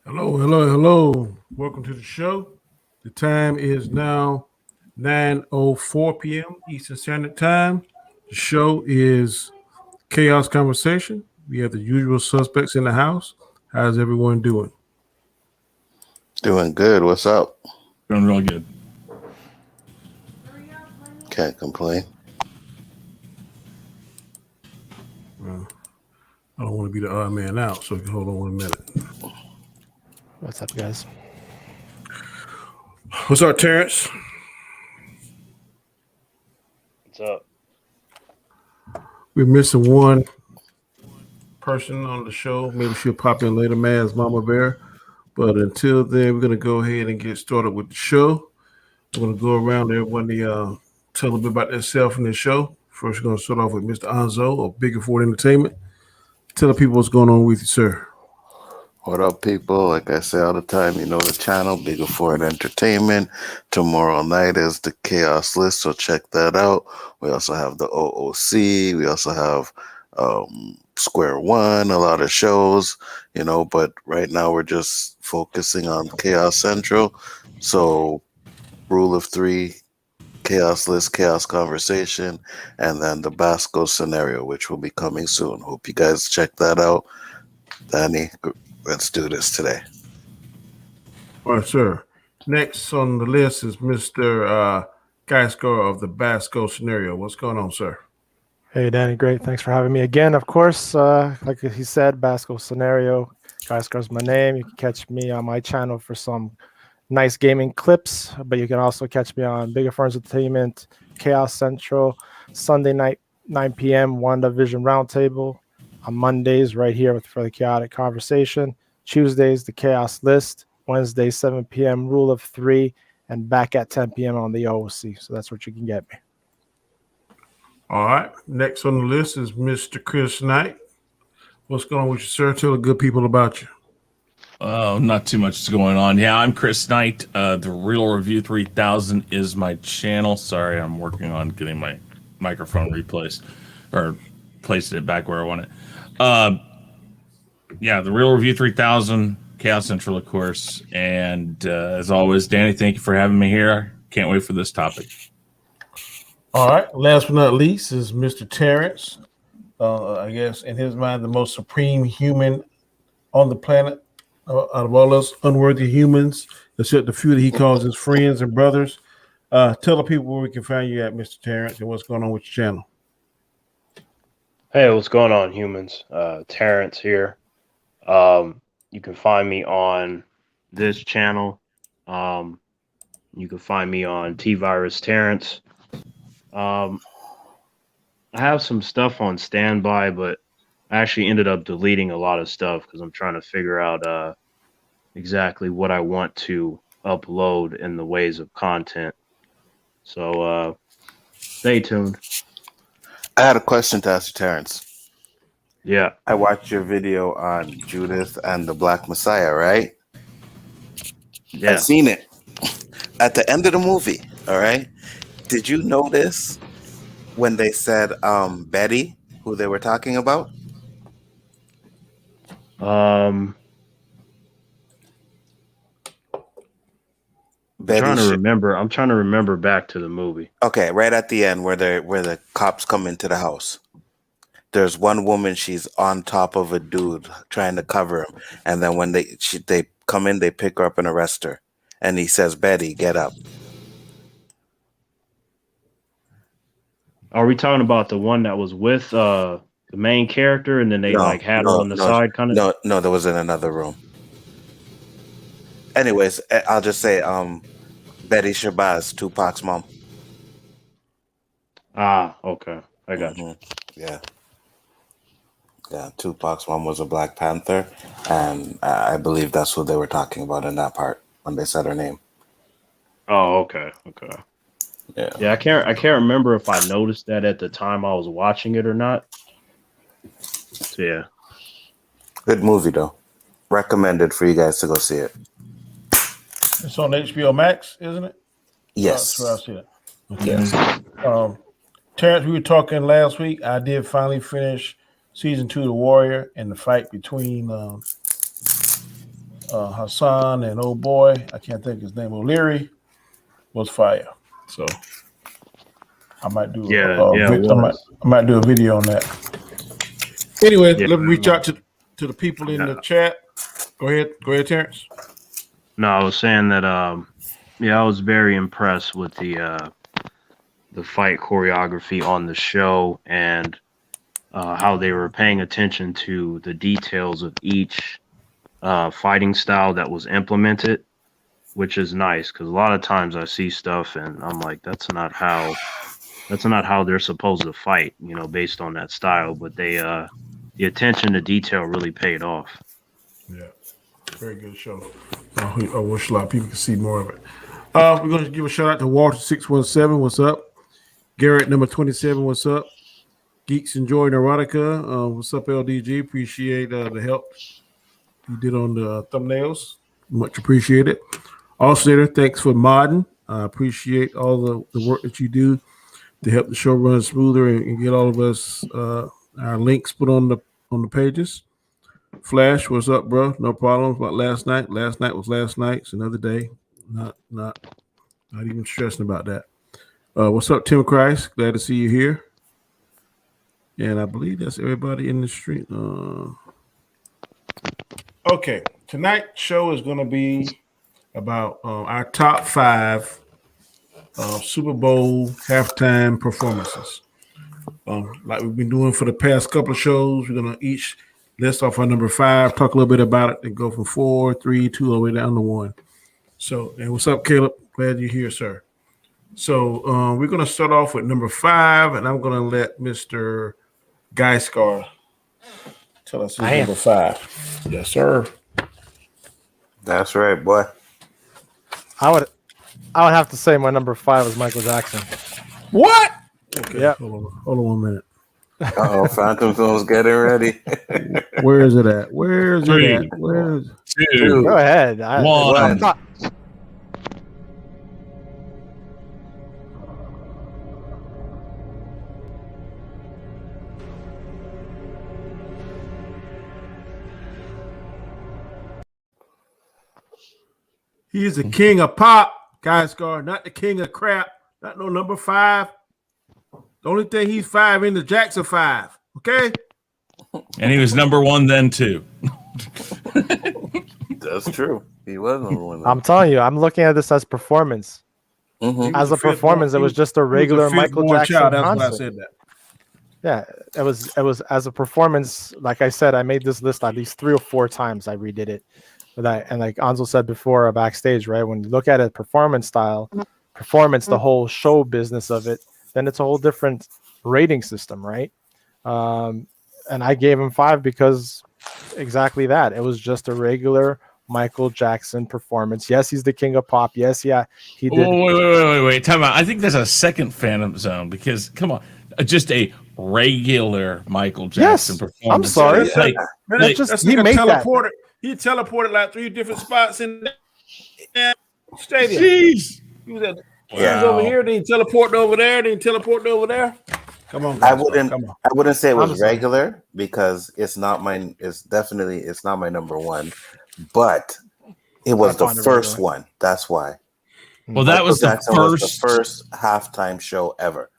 Hello, hello, hello. Welcome to the show. The time is now 9:04 p.m. Eastern Standard Time. The show is Chaos Conversation. We have the usual suspects in the house. How's everyone doing? Doing good. What's up? Doing really good. Can't complain. Well, I don't want to be the odd man out, so hold on 1 minute. What's up, guys? What's up, Terrence? What's up? We're missing one person on the show. Maybe she'll pop in later, man's Mama Bear. But until then, we're going to go ahead and get started with the show. I'm going to go around everyone to tell a little bit about themselves in the show. First, we're going to start off with Mr. Anzo of Bigger Ford Entertainment. Tell the people what's going on with you, sir. What up, people? Like I say all the time, you know the channel, Bigger Ford Entertainment. Tomorrow night is the Chaos List, so check that out. We also have the OOC. We also have Square One, a lot of shows, but right now we're just focusing on Chaos Central. So, Rule of Three, Chaos List, Chaos Conversation, and then the Basco scenario, which will be coming soon. Hope you guys check that out. Danny, let's do this today. All right, sir. Next on the list is Mr. Geisker of the Basco scenario. What's going on, sir? Hey, Danny, great. Thanks for having me again. Of course, like he said, Basco Scenario. Geisker's my name. You can catch me on my channel for some nice gaming clips, but you can also catch me on Bigger Ferns Entertainment, Chaos Central, Sunday night, 9 p.m., WandaVision Roundtable. On Mondays, right here for the Khaotic Conversation. Tuesdays, the Chaos List. Wednesday, 7 p.m., Rule of Three, and back at 10 p.m. on the OOC. So that's what you can get me. All right. Next on the list is Mr. Chris Knight. What's going on with you, sir? Tell the good people about you. Oh, not too much is going on. Yeah, I'm Chris Knight. The Real Review 3000 is my channel. Sorry, I'm working on getting my microphone replaced or placing it back where I want it. Yeah, the Real Review 3000, Chaos Central, of course. And as always, Danny, thank you for having me here. Can't wait for this topic. All right. Last but not least is Mr. Terrence. I guess in his mind, the most supreme human on the planet out of all us unworthy humans, except the few that he calls his friends and brothers. Tell the people where we can find you at, Mr. Terrence, and what's going on with your channel. Hey, what's going on, humans? Terrence here. You can find me on this channel. You can find me on T-Virus Terrence. I have some stuff on standby, but I actually ended up deleting a lot of stuff because I'm trying to figure out exactly what I want to upload in the ways of content. So stay tuned. I had a question to ask you, Terrence. Yeah. I watched your video on Judith and the Black Messiah, right? Yeah. I've seen it. At the end of the movie, all right? Did you notice when they said Betty, who they were talking about? I'm trying to remember back to the movie. Okay, right at the end where the cops come into the house. There's one woman, she's on top of a dude trying to cover him. And then when they come in, they pick her up and arrest her. And he says, Betty, get up. Are we talking about the one that was with the main character and then they had her on the side kind of? No, there was in another room. Anyways, I'll just say Betty Shabazz, Tupac's mom. Ah, okay. I got you. Yeah. Yeah, Tupac's mom was a Black Panther, and I believe that's what they were talking about in that part when they said her name. Oh, okay. Yeah, I can't remember if I noticed that at the time I was watching it or not. So, yeah. Good movie though. Recommended for you guys to go see it. It's on HBO Max, isn't it? Yes. That's where I see it. Okay. Yes. Terrence, we were talking last week. I did finally finish season 2 of The Warrior and the fight between Hassan and old boy, I can't think his name, O'Leary, was fire. So I might do Yeah, it was. I might do a video on that. Anyway, Yeah, let me reach out to the people in the chat. Go ahead, Terrence. No, I was saying that I was very impressed with the fight choreography on the show and how they were paying attention to the details of each fighting style that was implemented, which is nice because a lot of times I see stuff and I'm like, that's not how they're supposed to fight, based on that style. But the attention to detail really paid off. Yeah, very good show. I wish a lot of people could see more of it. We're going to give a shout out to Walter 617. What's up? Garrett number 27. What's up? Geeks Enjoy Neurotica. What's up, LDG? Appreciate the help you did on the thumbnails. Much appreciated. Alternator, thanks for modding. I appreciate all the work that you do to help the show run smoother and get all of us our links put on the pages. Flash, what's up, bro? No problems. About last night. Last night was last night. It's another day. Not even stressing about that. What's up, Tim Christ? Glad to see you here. And I believe that's everybody in the street. Okay, tonight's show is going to be about our top 5 Super Bowl halftime performances. Like we've been doing for the past couple of shows, we're going to each list off our number 5, talk a little bit about it, and go from 4, 3, 2, all the way down to 1. So, and what's up, Caleb? Glad you're here, sir. So we're going to start off with number 5, and I'm going to let Mr. Guy Scar tell us his number 5. Yes, sir. That's right, boy. I would have to say my number 5 is Michael Jackson. What? Okay, yeah. Hold on 1 minute. Uh-oh, Phantom Zone's getting ready. Where is it at? Where is Three, it at? Where is 2, Go ahead. 1. He is the king of pop, Guy Scar, not the king of crap, not no number 5. The only thing he's 5 in the Jackson 5, okay? And he was number 1 then too. That's true. He was number 1. I'm telling you, I'm looking at this as performance. Mm-hmm. As a performance, it was just a regular Michael Jackson child. That's concert. why I said that. Yeah, it was as a performance. Like I said, I made this list at least 3 or 4 times. I redid it. And like Anzo said before backstage, right? When you look at it, performance style, the whole show business of it, then it's a whole different rating system, right? And I gave him 5 because exactly that. It was just a regular Michael Jackson performance. Yes, he's the king of pop. Yes, yeah, he did. Wait. Time out. I think there's a second Phantom Zone because come on, just a regular Michael Jackson performance. I'm sorry. That's he made teleported. He teleported like 3 different spots in the stadium. Jeez. He was over here, then he teleported over there, then he teleported over there. Come on, guys, I wouldn't say it was regular because it's not my number 1, but it was the first one. That's why. Well, that was the first halftime show ever.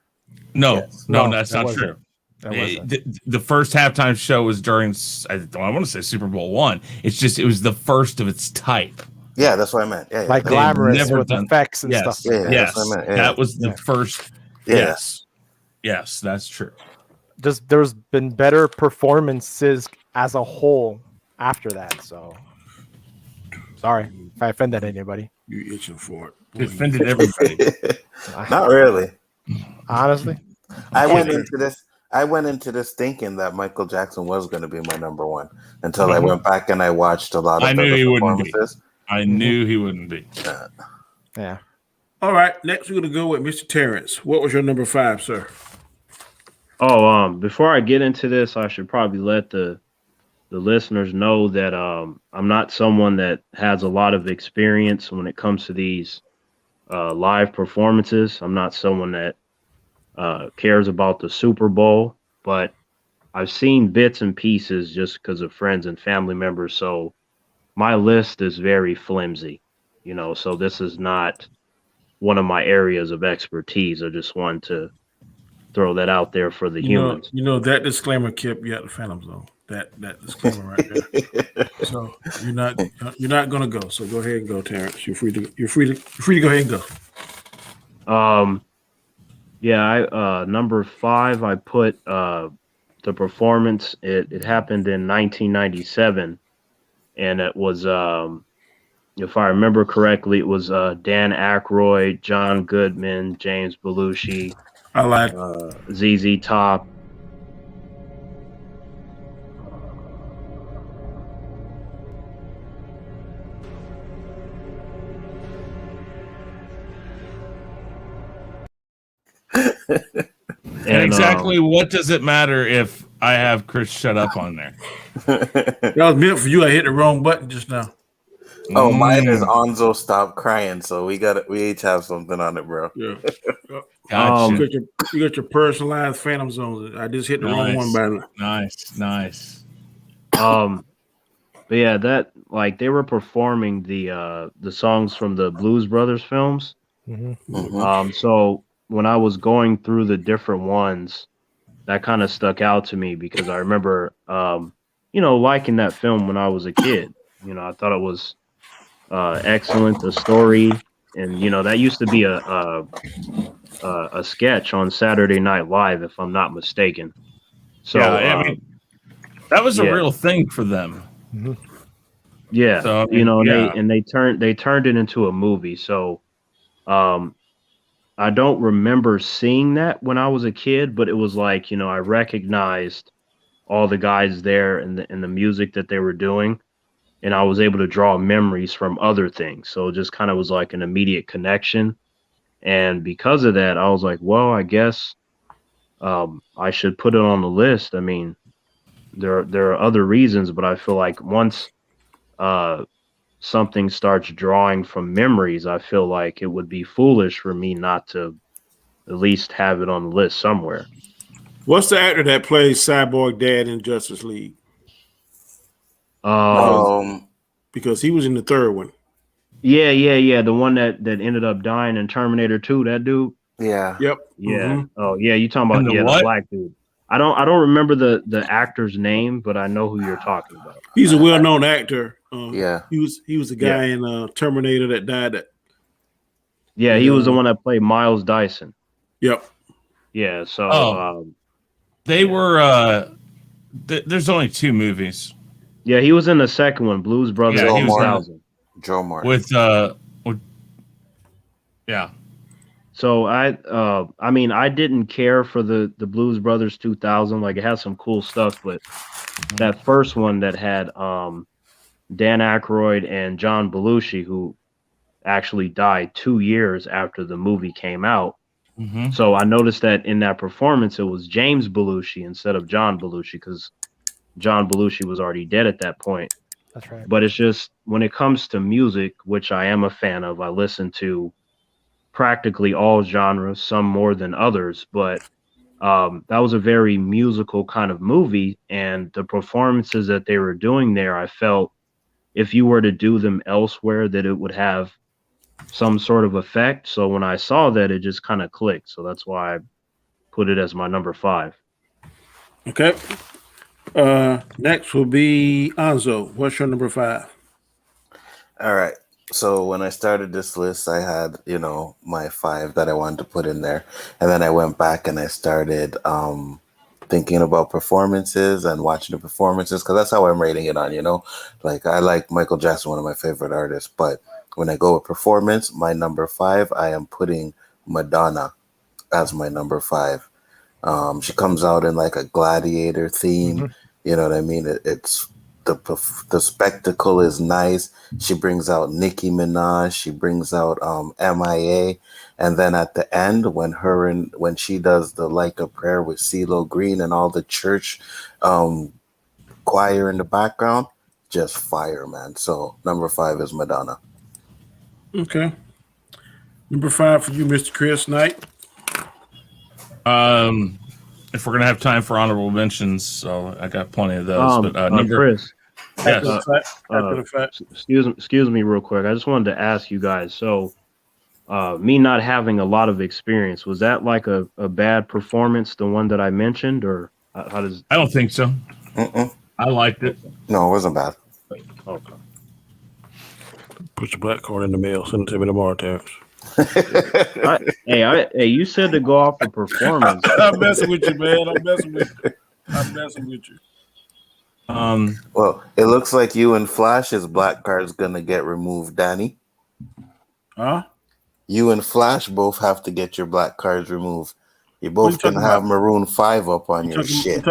No, that's not true. The first halftime show was during, I want to say Super Bowl 1. It was the first of its type. Yeah, that's what I meant. Yeah, like glamorous with effects and stuff. Yeah, yes, that's what I meant. Yeah. That was the first. Yeah. Yes, that's true. There's been better performances as a whole after that. So sorry if I offended anybody. You itching for it? It offended everybody. Not really. Honestly, I went into this thinking that Michael Jackson was going to be my number 1 until I went back and I watched a lot of performances. I knew he wouldn't be. Yeah. All right. Next, we're going to go with Mr. Terrence. What was your number 5, sir? Oh, before I get into this, I should probably let the listeners know that I'm not someone that has a lot of experience when it comes to these live performances. I'm not someone that cares about the Super Bowl, but I've seen bits and pieces just because of friends and family members. So my list is very flimsy, so this is not one of my areas of expertise. I just wanted to throw that out there for the humans. That disclaimer, Kip, you at the Phantom Zone. That disclaimer right there. So you're not gonna go. So go ahead and go, Terrence. You're free to go ahead and go. Yeah, number 5, I put the performance. It happened in 1997, and it was, if I remember correctly, it was Dan Aykroyd, John Goodman, James Belushi, I like ZZ Top. And exactly what does it matter if I have Chris shut up on there? That was meant for you. I hit the wrong button just now. Oh, mine is Onzo Stop Crying, so we each have something on it, bro. Yeah. Gotcha. You got your personalized Phantom Zones. I just hit the wrong one by the Nice. But yeah, that they were performing the songs from the Blues Brothers films. Mm-hmm. So when I was going through the different ones, that kind of stuck out to me because I remember, liking that film when I was a kid. I thought it was excellent, the story, and that used to be a sketch on Saturday Night Live, if I'm not mistaken. So yeah, that was a real thing for them. Mm-hmm. Yeah, so, they turned it into a movie. So, I don't remember seeing that when I was a kid, but it was like, I recognized all the guys there and the music that they were doing, and I was able to draw memories from other things. So it just kind of was like an immediate connection. And because of that, I was like, well, I guess I should put it on the list. I mean, there are other reasons, but I feel like once something starts drawing from memories, I feel like it would be foolish for me not to at least have it on the list somewhere. What's the actor that plays Cyborg Dad in Justice League? Because he was in the third one. Yeah. The one that ended up dying in Terminator 2, that dude. Yeah. Yep. Yeah. Mm-hmm. Oh yeah, you talking about the black dude. I don't remember the actor's name, but I know who you're talking about. He's a well-known actor. Yeah. He was the guy in Terminator that died. Yeah, he was the one that played Miles Dyson. Yep. Yeah. So they were. There's only 2 movies. Yeah, he was in the second one, Blues Brothers 2000. Joe Martin. With yeah. So I didn't care for the Blues Brothers 2000. Like it has some cool stuff, but that first one that had Dan Aykroyd and John Belushi, who actually died 2 years after the movie came out. Mm-hmm. So I noticed that in that performance, it was James Belushi instead of John Belushi because John Belushi was already dead at that point. That's right. But it's just when it comes to music, which I am a fan of, I listen to practically all genres, some more than others. But that was a very musical kind of movie. And the performances that they were doing there, I felt if you were to do them elsewhere, that it would have some sort of effect. So when I saw that, it just kind of clicked. So that's why I put it as my number 5. Okay. Next will be Anzo. What's your number 5? All right. So when I started this list, I had, my 5 that I wanted to put in there. And then I went back and I started thinking about performances and watching the performances because that's how I'm rating it on, Like I like Michael Jackson, one of my favorite artists. But when I go with performance, my number 5, I am putting Madonna as my number 5. She comes out in like a gladiator theme. Mm-hmm. You know what I mean? It's the spectacle is nice. She brings out Nicki Minaj. She brings out MIA, and then at the end, when she does the Like a Prayer with CeeLo Green and all the church choir in the background, just fire, man. So number 5 is Madonna. Okay. Number 5 for you, Mr. Chris Knight. If we're gonna have time for honorable mentions, so I got plenty of those. But number Chris, Yes. After the fact. Excuse me real quick. I just wanted to ask you guys. So, me not having a lot of experience, was that like a bad performance, the one that I mentioned, or how does? I don't think so. Mm-mm. I liked it. No, it wasn't bad. Okay. Put your black card in the mail. Send it to me tomorrow, Terrence. Hey, you said to go off a performance. I'm messing with you, man. I'm messing with you. Well, it looks like you and Flash's black card's gonna get removed, Danny. Huh? You and Flash both have to get your black cards removed. You What both you can talking have about? Maroon 5 up on your shit.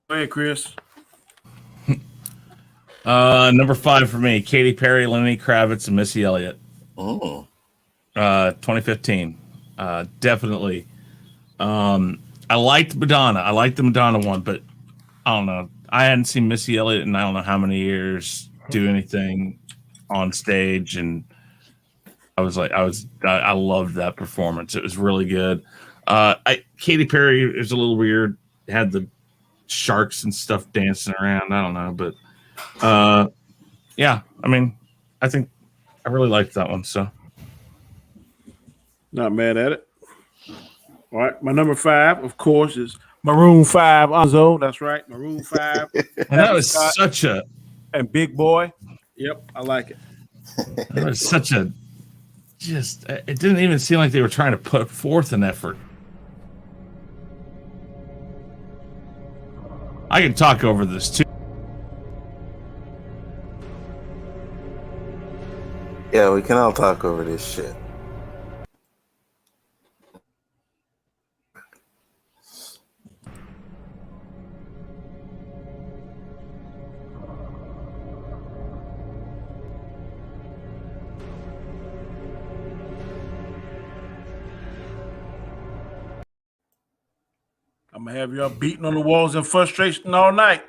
Go ahead, Chris. Number 5 for me: Katy Perry, Lenny Kravitz, and Missy Elliott. 2015. Definitely. I liked Madonna. I liked the Madonna one, but I don't know. I hadn't seen Missy Elliott in I don't know how many years do anything on stage, and I loved that performance. It was really good. Katy Perry is a little weird. Had the sharks and stuff dancing around. I don't know, but yeah. I mean, I think I really liked that one. So Not mad at it. All right, my number 5, of course, is Maroon 5. Onzo, that's right, Maroon 5. and that was such a And Big Boy. Yep, I like it. that was such a just. It didn't even seem like they were trying to put forth an effort. I can talk over this too. Yeah, we can all talk over this shit. I'm gonna have y'all beating on the walls in frustration all night.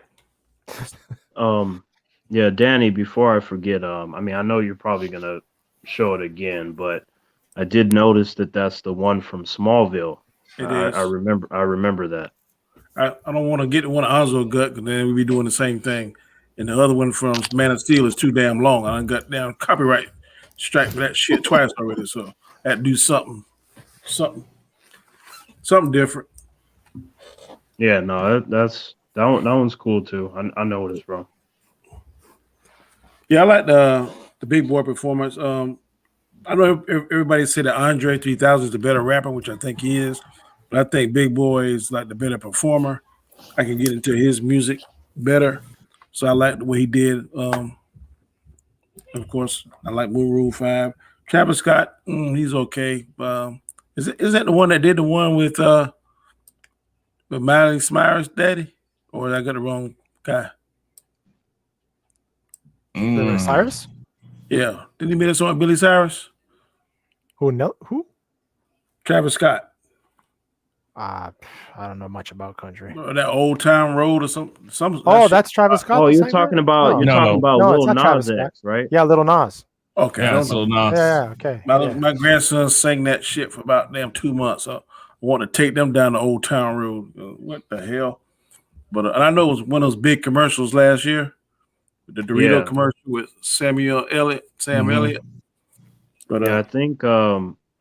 Yeah, Danny, before I forget, I mean, I know you're probably gonna show it again, but I did notice that that's the one from Smallville. It is. I remember that. I don't want to get the one Onzo gut because then we be doing the same thing. And the other one from Man of Steel is too damn long. I done got down copyright strike for that shit twice already. So I had to do something different. Yeah, no, that one's cool too. I know what it's from. Yeah, I like the Big Boy performance. I know everybody said that Andre 3000 is the better rapper, which I think he is. But I think Big Boy is like the better performer. I can get into his music better. So I like the way he did. Of course, I like Maroon 5. Travis Scott, he's okay. Is that the one that did the one with Miley Cyrus' daddy? Or did I got the wrong guy? Billy Cyrus? Yeah. Didn't he make that song with Billy Cyrus? Who? Travis Scott. I don't know much about country. That Old Town Road or something. Oh, that's Travis Scott. Oh, the you're singer? talking about No. Lil it's not Travis Nas Scott. X, right? Yeah, Little Nas. Okay. I Yeah, don't it's a know. little nice. Yeah, okay. My grandson sang that shit for about damn 2 months. I want to take them down the Old Town Road. What the hell? But and I know it was one of those big commercials last year, the Dorito commercial with Sam Elliott. But Yeah,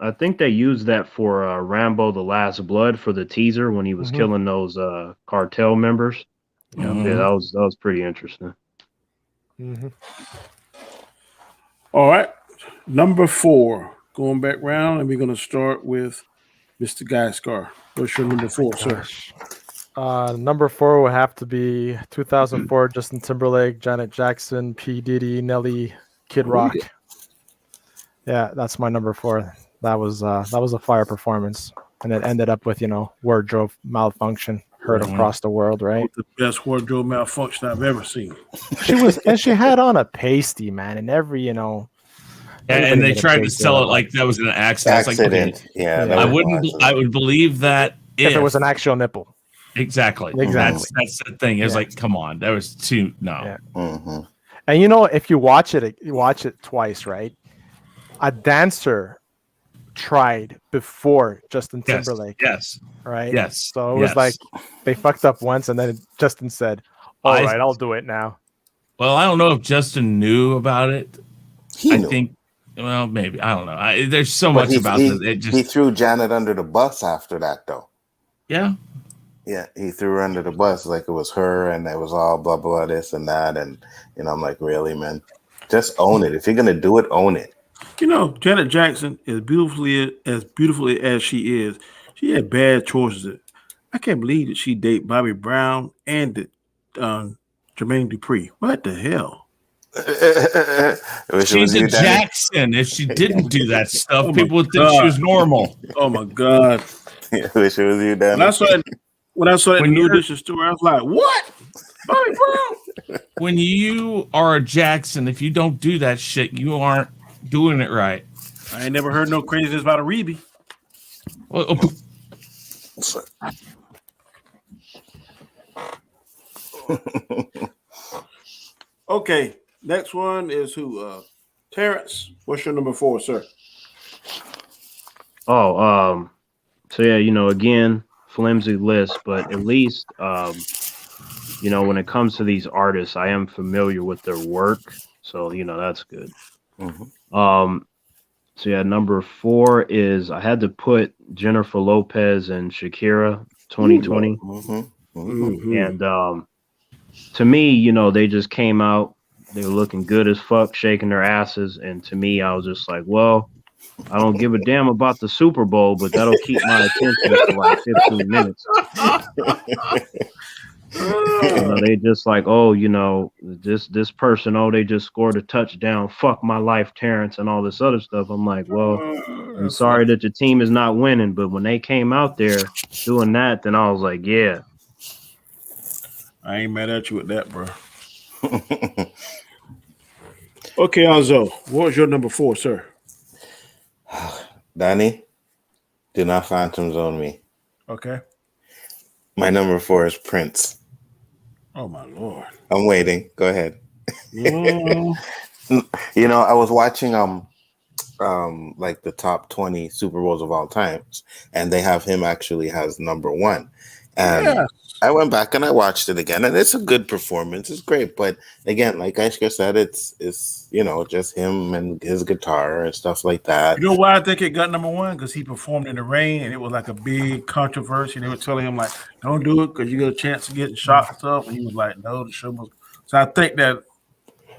I think they used that for Rambo: The Last Blood for the teaser when he was killing those cartel members. Yeah, that was pretty interesting. all right, number 4, going back round, and we're gonna start with Mr. Guyscar. What's your number 4, sir? Number 4 would have to be 2004 Justin Timberlake, Janet Jackson, P. Diddy, Nelly, Kid Rock. Yeah, that's my number 4. That was a fire performance, and it ended up with wardrobe malfunction heard across the world, right? The best wardrobe malfunction I've ever seen. She had on a pasty, man, and every And everybody they made a tried to pasty sell out it of like that was an accident. It's like, Accident. Yeah. that Yeah. was I would believe that if it was an actual nipple. exactly. Exactly. That's the thing. It was Yeah. like, come on, that was too no. Yeah. Mm-hmm. And you know, if you watch it twice, right? A dancer tried before Justin Yes, Timberlake, yes, right? yes. So it was like they fucked up once, and then Justin said, "All I- right, I'll do it now." Well, I don't know if Justin knew about it. He I knew. think, well, maybe. I don't know. There's so But much about he, it. It just, he threw Janet under the bus after that, though. yeah. Yeah, he threw her under the bus like it was her, and it was all blah blah this and that, and I'm like, really, man, just own it. If you're gonna do it, own it. You know, Janet Jackson, as beautifully as she is, she had bad choices. I can't believe that she dated Bobby Brown and Jermaine Dupri. What the hell? I wish it She's was a you, Danny. Jackson. If she didn't do that stuff, Oh my people would think she God. was normal. Oh my God! I wish it was you, Danny. When I saw that When New you're- Edition story, I was like, "What? Bobby Brown?" When you are a Jackson, if you don't do that shit, you aren't doing it right. I ain't never heard no craziness about a Reby. Well, Okay, next one is who? Terrence. What's your number 4, sir? Oh, so yeah, again, flimsy list, but at least, when it comes to these artists, I am familiar with their work, so that's good. Mhm. So yeah, number 4 is I had to put Jennifer Lopez and Shakira 2020. Mhm. And to me, they just came out, they were looking good as fuck, shaking their asses, and to me, I was just like, well, I don't give a damn about the Super Bowl, but that'll keep my attention for like 15 minutes. They just like, oh, this person, oh, they just scored a touchdown. Fuck my life, Terrence, and all this other stuff. I'm like, well, I'm sorry that your team is not winning, but when they came out there doing that, then I was like, yeah. I ain't mad at you with that, bro. Okay, Alzo, what was your number 4, sir? Danny, do not phantom zone me. Okay. My number 4 is Prince. Oh my Lord. I'm waiting. Go ahead. Yeah. I was watching like the top 20 Super Bowls of all times, and they have him actually has number 1. And Yeah. I went back and I watched it again, and it's a good performance. It's great, but again, like Aishka said, it's just him and his guitar and stuff like that. You know why I think it got number 1? Because he performed in the rain, and it was like a big controversy. They were telling him like, "Don't do it because you got a chance of getting shot and stuff." And he was like, "No, the show was." So I think that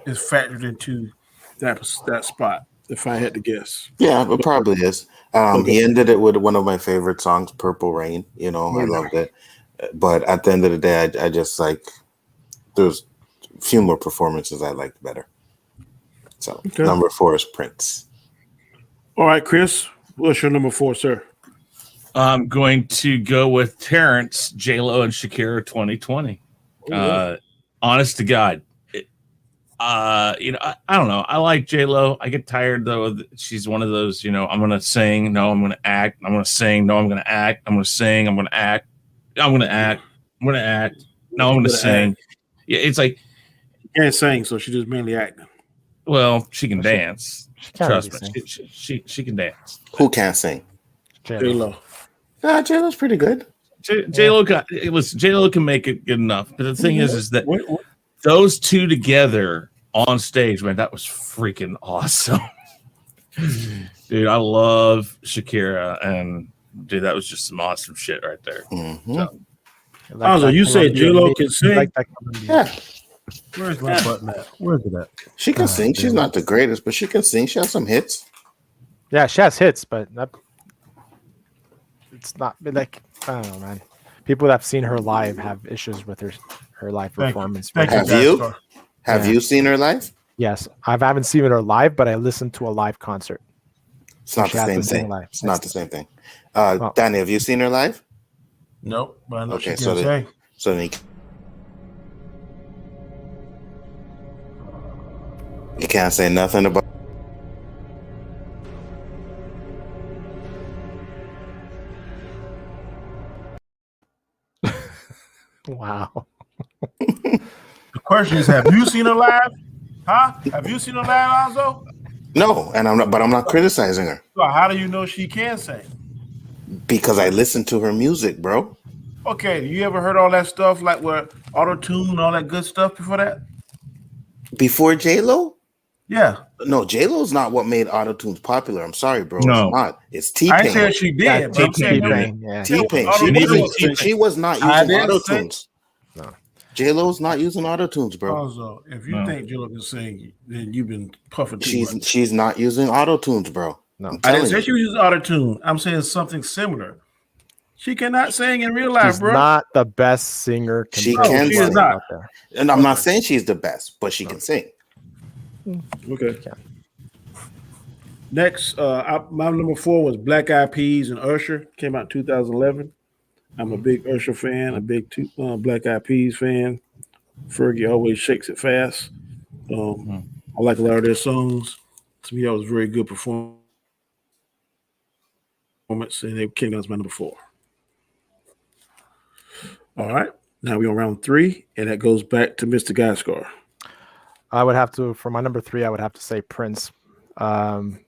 is factored into that spot. If I had to guess, Yeah, it probably is. He ended it with one of my favorite songs, "Purple Rain." I loved it. But at the end of the day, I just like there's a few more performances I liked better. So number 4 is Prince. All right, Chris, what's your number 4, sir? I'm going to go with Terrence, J-Lo, and Shakira 2020. Honest to God. I don't know. I like J-Lo. I get tired, though. She's one of those, I'm going to sing. No, I'm going to act. I'm going to sing. No, I'm going to act. I'm going to sing. I'm going to act. I'm going to act. I'm going to act. No, I'm going to sing. Yeah, it's like. She can't sing, so she's just mainly acting. Well, she can dance. Trust really me. She can dance. Who can't sing? J-Lo. J-Lo's pretty good. J-Lo can make it good enough. But the thing is that those two together on stage, man, that was freaking awesome. Dude, I love Shakira, and dude, that was just some awesome shit right there. Mm-hmm. So, Also, you said J-Lo can sing? Like that Yeah. Where's my button at? Where's it at? She can sing. She's not the greatest, but she can sing. She has some hits. Yeah, she has hits, but it's not like I don't know, man. People that have seen her live have issues with her live performance. Have you? Have you seen her live? Yes, I haven't seen her live, but I listened to a live concert. It's not She the has same to sing thing. live. It's not the same thing. Danny, have you seen her live? Nope, but I know Okay, she can sing. so then you can't say nothing about. Wow. The question is, have you seen her live? Huh? Have you seen her live, Alonzo? No, and I'm not criticizing her So how do you know she can sing? because I listen to her music, bro. Okay, you ever heard all that stuff like with auto tune and all that good stuff before that? Before J-Lo? Yeah. No, J-Lo's not what made autotunes popular. I'm sorry, bro. No. It's not. It's I ain't T-Pain. saying she did, but I'm saying T-Pain. Yeah. T-Pain. T-Pain. She was not I using didn't say- autotunes. J-Lo's not using autotunes, bro. Also, if you No. think J-Lo can sing, then you've been puffing too much. She's not using autotunes, bro. No. I'm I didn't telling say you. she was using auto tune. I'm saying something similar. She cannot sing in real life, She's bro. not the best singer. She compared can to she is sing. not. out there. And I'm not saying she's the best, but she can sing. Okay. Next, my number 4 was Black Eyed Peas and Usher. Came out in 2011. I'm a big Usher fan, a big Black Eyed Peas fan. Fergie always shakes it fast. I like a lot of their songs. To me, that was a very good performance, and they came out as my number 4. All right. Now we're on round 3, and that goes back to Mr. Gaskar. I would have to, for my number 3, I would have to say Prince. The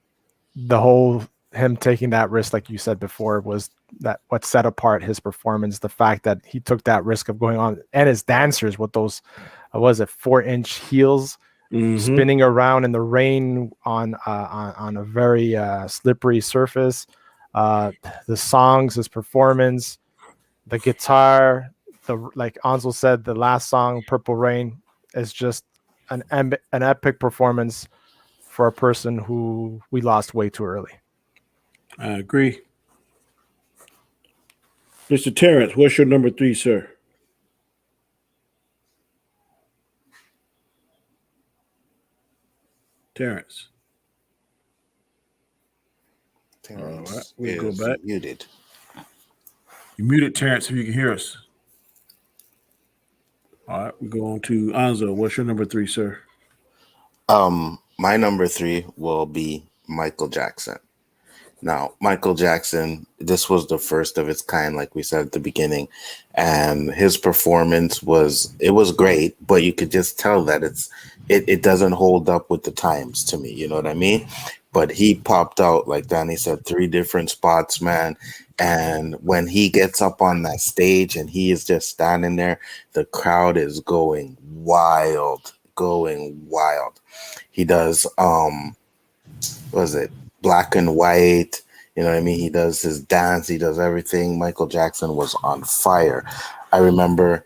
whole him taking that risk, like you said before, was that what set apart his performance. The fact that he took that risk of going on, and his dancers with those, was it 4-inch heels, spinning around in the rain on a very slippery surface. The songs, his performance, the guitar, like Ansel said, the last song, Purple Rain, is just an epic performance for a person who we lost way too early. I agree. Mr. Terrence, what's your number 3, sir? Terrence. Terrence All right, we'll go is back. muted. You muted Terrence if you can hear us. All right, we go on to Anzo. What's your number 3, sir? My number 3 will be Michael Jackson. Now, Michael Jackson, this was the first of its kind, like we said at the beginning, and his performance was great, but you could just tell that it doesn't hold up with the times to me. You know what I mean? But he popped out, like Danny said, 3 different spots, man. And when he gets up on that stage and he is just standing there, the crowd is going wild. He does was it Black and White, you know what I mean? He does his dance, he does everything. Michael Jackson was on fire. I remember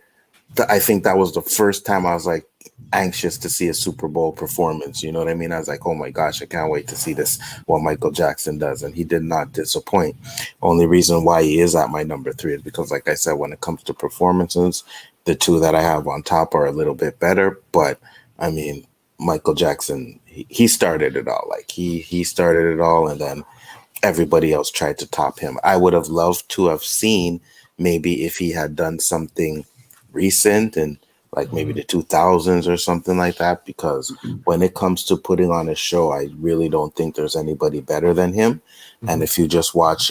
I think that was the first time I was like anxious to see a Super Bowl performance, you know what I mean? I was like, oh my gosh, I can't wait to see this, what Michael Jackson does. And he did not disappoint. Only reason why he is at my number 3 is because, like I said, when it comes to performances, the 2 that I have on top are a little bit better, but I mean, Michael Jackson, he started it all. Like he started it all, and then everybody else tried to top him. I would have loved to have seen maybe if he had done something recent and like maybe the 2000s or something like that, because when it comes to putting on a show, I really don't think there's anybody better than him. And if you just watch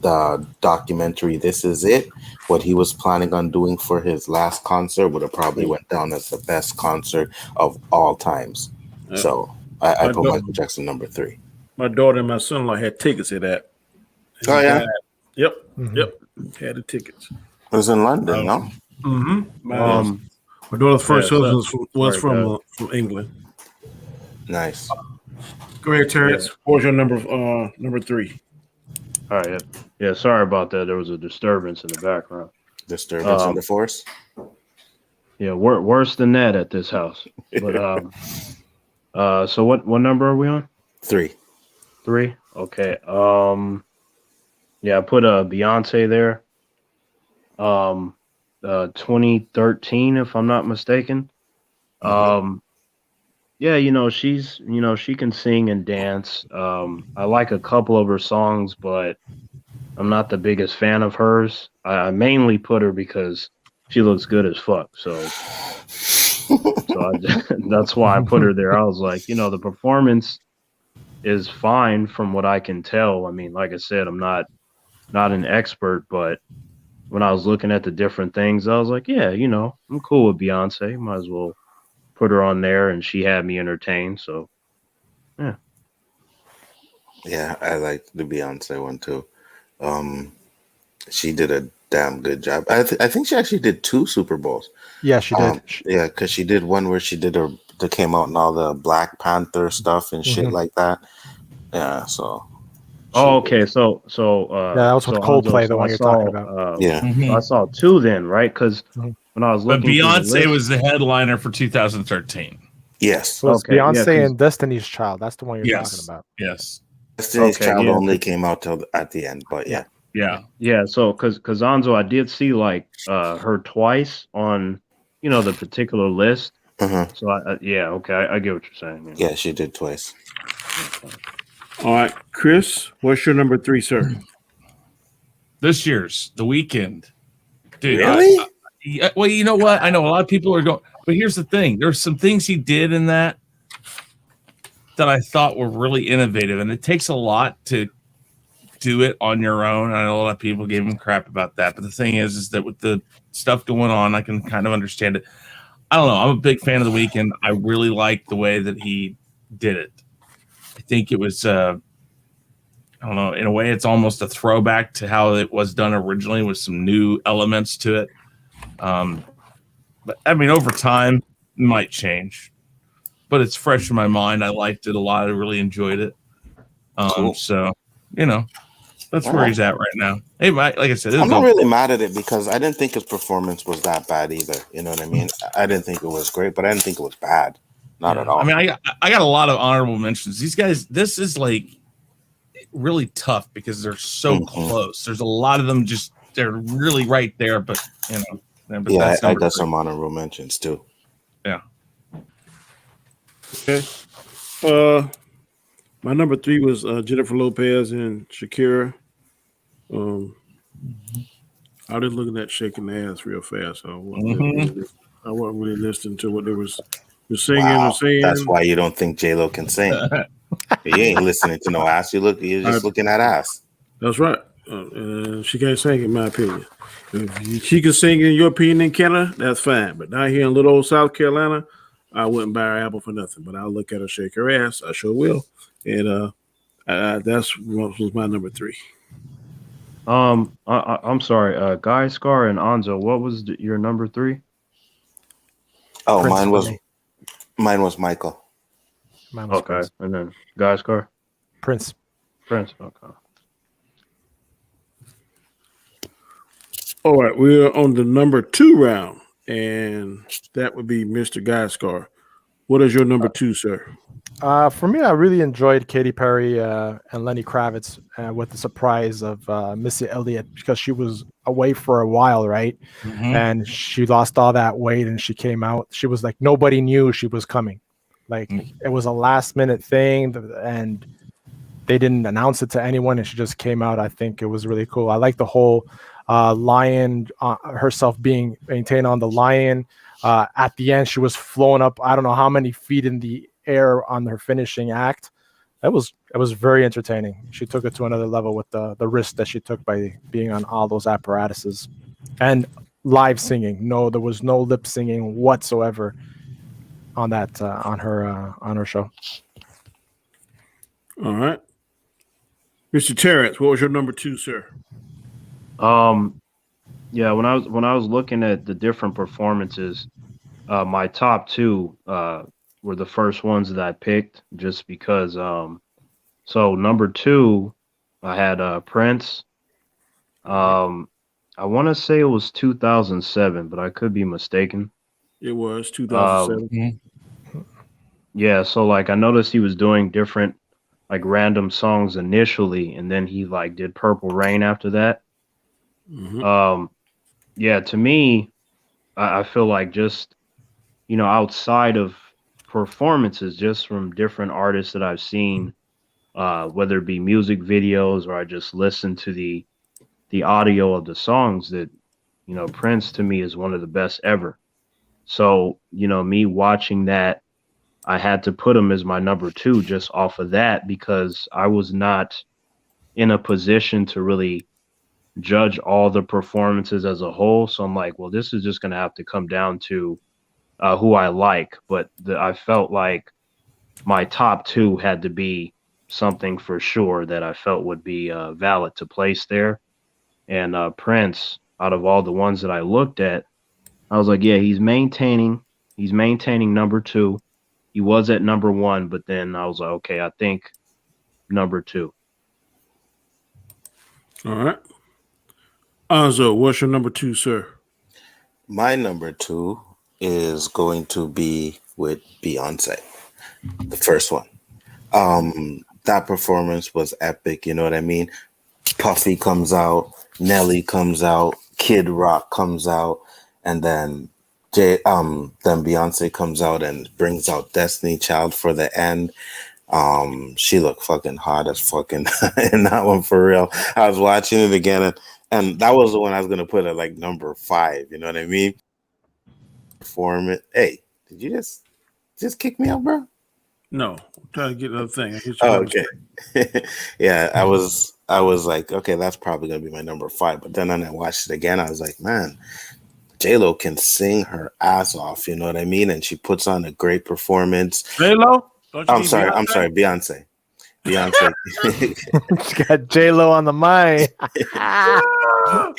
the documentary This Is It, what he was planning on doing for his last concert would have probably went down as the best concert of all times. So I put Michael Jackson number 3. My daughter and my son-in-law had tickets to that. Oh yeah, Yep. Had the tickets. it was in London, no? My daughter's first Yeah, husband was sorry, from England. Nice. Go ahead, Terrence. What was your number 3? All right. Yeah. Sorry about that. There was a disturbance in the background. Disturbance in the Force. Yeah. Worse than that at this house. But so what number are we on? 3. 3. Okay. Yeah. I put Beyonce there. 2013, if I'm not mistaken. Yeah, she can sing and dance. I like a couple of her songs, but I'm not the biggest fan of hers. I mainly put her because she looks good as fuck. So that's why I put her there. I was like, the performance is fine from what I can tell. I mean, like I said, I'm not an expert, but when I was looking at the different things, I was like, yeah, I'm cool with Beyonce. Might as well put her on there, and she had me entertained. So Yeah, I like the Beyonce one too. She did a damn good job. I think she actually did 2 Super Bowls. Yeah, she did. Yeah, because she did one where she did her that came out and all the Black Panther stuff and shit like that. Yeah, so. okay, so Yeah, that was with Coldplay, the one you're talking about. Yeah. Mhm. I saw 2 then, right? Because Mhm. when I was But looking, through the Beyonce list- was the headliner for 2013. Yes. So it's Okay, yeah, Beyonce 'cause- and Destiny's Child. That's the one you're talking Yes. about. Yes. Destiny's Okay, Child yeah. only came out till at the end, but yeah. Yeah. Yeah, so because Anzo, I did see like her twice on, the particular list. Mhm. So I get what you're saying. Yeah, she did twice. All right, Chris, what's your number 3, sir? This year's The Weeknd. Dude. Really? Well, you know what? I know a lot of people are going, but here's the thing. There's some things he did in that I thought were really innovative, and it takes a lot to do it on your own. I know a lot of people gave him crap about that, but the thing is that with the stuff going on, I can kind of understand it. I don't know. I'm a big fan of The Weeknd. I really like the way that he did it. I think it was, I don't know, in a way, it's almost a throwback to how it was done originally with some new elements to it. But I mean, over time, it might change, but it's fresh in my mind. I liked it a lot. I really enjoyed it. Cool. So, that's where he's at right now. Hey, like I said, I'm not really mad at it because I didn't think his performance was that bad either. You know what I mean? I didn't think it was great, but I didn't think it was bad. Not at all. I mean, I got a lot of honorable mentions. These guys, this is like really tough because they're so close. There's a lot of them they're really right there, but But yeah, that's I number got 3. some honorable mentions too. Yeah. Okay. My number 3 was Jennifer Lopez and Shakira. I was looking at shaking the ass real fast. So I wasn't really listening to what they were singing or saying. That's why you don't think J-Lo can sing. You ain't listening to no ass. You're just looking at ass. That's right. She can't sing, in my opinion. If she can sing, in your opinion, in Canada, that's fine. But not here in little old South Carolina, I wouldn't buy her apple for nothing. But I'll look at her, shake her ass. I sure will. And that's what was my number 3. I'm sorry, Guy Scar and Anzo. What was your number 3? Oh, Prince mine for was me. Michael. Mine was Okay, Prince. and then Guy Scar, Prince. Prince. Okay. All right, we're on the number 2 round, and that would be Mr. Guyscar. What is your number 2, sir? For me, I really enjoyed Katy Perry and Lenny Kravitz with the surprise of Missy Elliott because she was away for a while, right? And she lost all that weight and she came out. She was like, nobody knew she was coming. Like it was a last minute thing and they didn't announce it to anyone and she just came out. I think it was really cool. I like the whole lion herself being maintained on the lion. At the end, she was flown up, I don't know how many feet in the air on her finishing act. It was very entertaining. She took it to another level with the risk that she took by being on all those apparatuses and live singing. No, there was no lip singing whatsoever on that on her show. All right. Mr. Terrence, what was your number 2, sir? Yeah, when I was looking at the different performances, my top 2 were the first ones that I picked just because so number 2 I had Prince. I want to say it was 2007, but I could be mistaken. It was 2007. Yeah, so like I noticed he was doing different like random songs initially and then he like did Purple Rain after that. Yeah, to me, I feel like just, outside of performances, just from different artists that I've seen, whether it be music videos or I just listen to the audio of the songs that, Prince to me is one of the best ever. So, me watching that, I had to put him as my number 2 just off of that because I was not in a position to really judge all the performances as a whole. So I'm like, well, this is just going to have to come down to, who I like, but I felt like my top two had to be something for sure that I felt would be valid to place there. And Prince, out of all the ones that I looked at, I was like, yeah, he's maintaining number two. He was at number one, but then I was like, okay, I think number two. All right. Anzo, what's your number two, sir? My number two is going to be with Beyonce, the first one. That performance was epic, you know what I mean? Puffy comes out, Nelly comes out, Kid Rock comes out, and then then Beyonce comes out and brings out Destiny Child for the end. She looked fucking hot as fucking in that one for real. I was watching it again, and that was the one I was gonna put at like number 5. You know what I mean? Performance. Hey, did you just kick me out, bro? No, I'm trying to get another thing. Oh, okay. Yeah, I was like, okay, that's probably gonna be my number 5. But then when I watched it again, I was like, man, J-Lo can sing her ass off. You know what I mean? And she puts on a great performance. J-Lo? I'm sorry, Beyonce. She got J-Lo on the mind.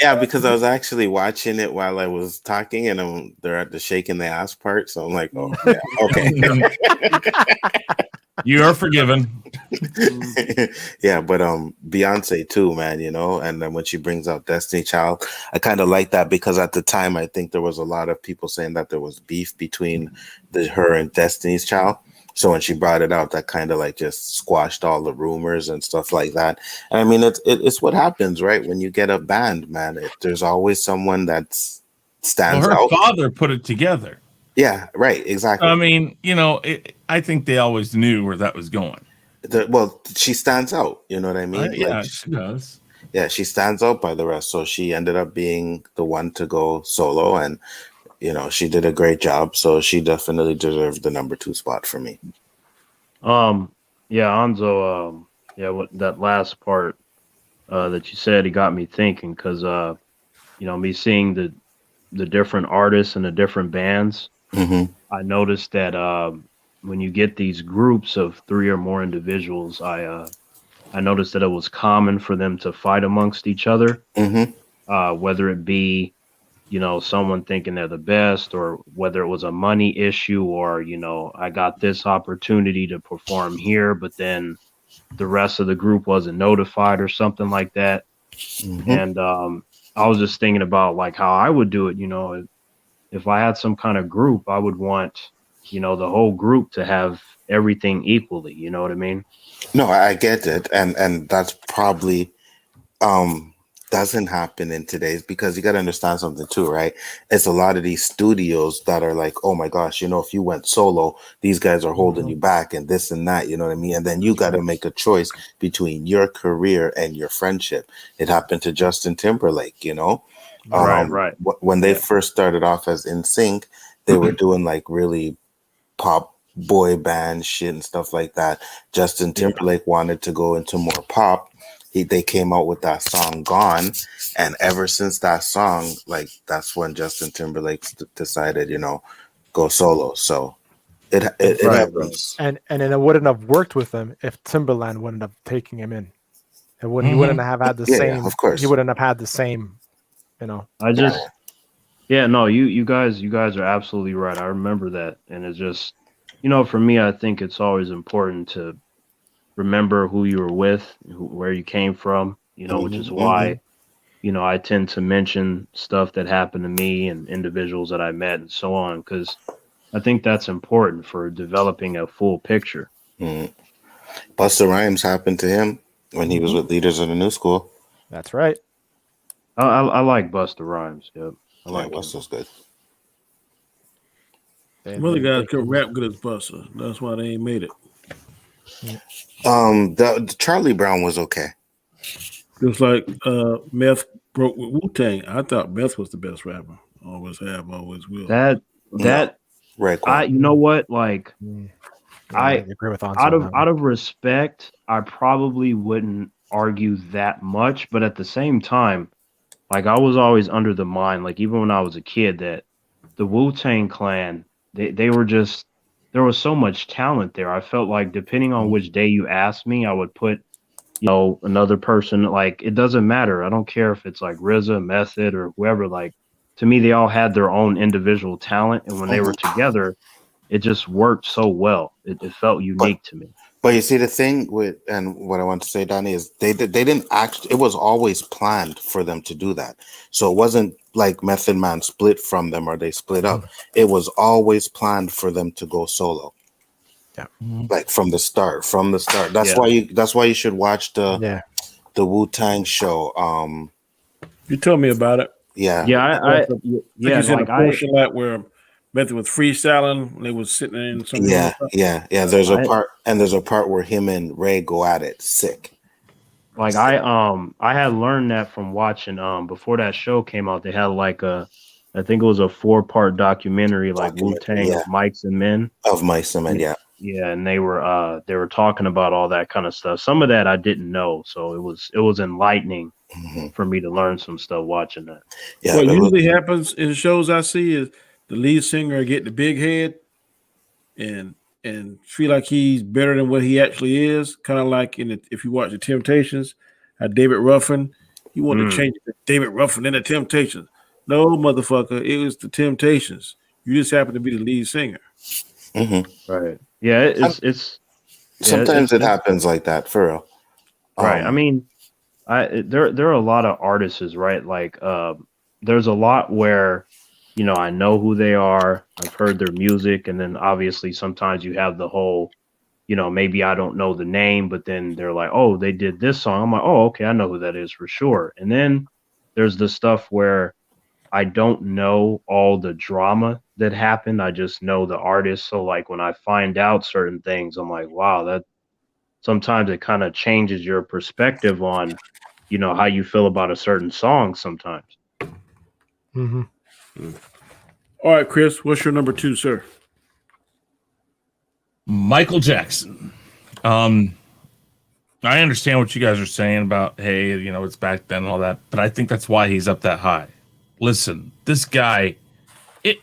Yeah, because I was actually watching it while I was talking, and they're at the shaking the ass part. So I'm like, oh, yeah, okay. You are forgiven. Yeah, but Beyonce too, man, you know. And then when she brings out Destiny Child, I kind of like that because at the time I think there was a lot of people saying that there was beef between her and Destiny's Child. So when she brought it out, that kind of like just squashed all the rumors and stuff like that. And I mean, it's what happens, right? When you get a band, man, there's always someone that stands Well, her out. father put it together. Yeah, right, exactly. I mean, you know, I think they always knew where that was going. Well, she stands out. You know what I mean? Yeah, she does. Yeah, she stands out by the rest. So she ended up being the one to go solo, and you know, she did a great job. So she definitely deserved the number 2 spot for me. Yeah, Anzo, what that last part that you said, it got me thinking because you know, me seeing the different artists and the different bands, I noticed that when you get these groups of 3 or more individuals, I noticed that it was common for them to fight amongst each other, whether it be, you know, someone thinking they're the best, or whether it was a money issue, or, you know, I got this opportunity to perform here, but then the rest of the group wasn't notified or something like that. And I was just thinking about like how I would do it. You know, if I had some kind of group, I would want, you know, the whole group to have everything equally. You know what I mean? No, I get it. And that's probably doesn't happen in today's, because you got to understand something too, right? It's a lot of these studios that are like, oh my gosh, you know, if you went solo, these guys are holding you back and this and that, you know what I mean? And then you got to make a choice between your career and your friendship. It happened to Justin Timberlake, you know? Right. When they first started off as NSYNC, they were doing like really pop boy band shit and stuff like that. Justin Timberlake wanted to go into more pop. They came out with that song Gone, and ever since that song, like, that's when Justin Timberlake decided, you know, go solo. So it happens. And it wouldn't have worked with him if Timberland wouldn't have taken him in. He wouldn't have had the same. Of course, he wouldn't have had the same. You know, you guys are absolutely right. I remember that, and it's just, you know, for me, I think it's always important to remember who you were with, where you came from, you know, which is why, you know, I tend to mention stuff that happened to me and individuals that I met and so on, because I think that's important for developing a full picture. Busta Rhymes happened to him when he was with Leaders of the New School. That's right. I like Busta Rhymes. Yep. I like Busta's good. Some other guys can rap good as Busta. That's why they ain't made it. The Charlie Brown was okay. Just like Meth broke with Wu-Tang. I thought Meth was the best rapper. Always have, always will. Right. You know what? Like, I agree with out of respect, I probably wouldn't argue that much, but at the same time, like, I was always under the mind, like, even when I was a kid, that the Wu-Tang Clan they were just, there was so much talent there. I felt like depending on which day you asked me, I would put, another person. Like, it doesn't matter. I don't care if it's like RZA, Method, or whoever. Like, to me, they all had their own individual talent, and when they were together, it just worked so well. It felt But unique to me. but you see the thing with, and what I want to say, Donnie, is they didn't actually. It was always planned for them to do that. So it wasn't like Method Man split from them or they split up. It was always planned for them to go solo. Yeah. Like from the start. That's Yeah. why you should watch Yeah. the Wu-Tang show. You told me about it. Yeah. Yeah, I think you said a like portion of that where Method was freestyling and they was sitting in some room or something. Yeah. There's a part where him and Ray go at it. Sick. like I had learned that from watching before that show came out. They had like I think it was a 4-part documentary, like Wu-Tang of Mics and Men. Of Mice and Men, yeah. Yeah, and they were talking about all that kind of stuff. Some of that I didn't know, so it was enlightening for me to learn some stuff watching that. Yeah. What usually happens in shows I see is the lead singer get the big head and feel like he's better than what he actually is. Kind of like if you watch the Temptations, how David Ruffin, he wanted to change it to David Ruffin and the Temptations. No, motherfucker, it was the Temptations. You just happen to be the lead singer. Right. Yeah, Sometimes it happens like that, for real. Right. I mean, there are a lot of artists, right? Like there's a lot where I know who they are, I've heard their music, and then obviously sometimes you have the whole, maybe I don't know the name, but then they're like, oh, they did this song. I'm like, oh, okay, I know who that is for sure. And then there's the stuff where I don't know all the drama that happened. I just know the artist. So like when I find out certain things, I'm like, wow, that sometimes it kind of changes your perspective on, how you feel about a certain song sometimes. All right, Chris, what's your number 2, sir? Michael Jackson. I understand what you guys are saying about, hey, it's back then and all that, but I think that's why he's up that high. Listen, this guy,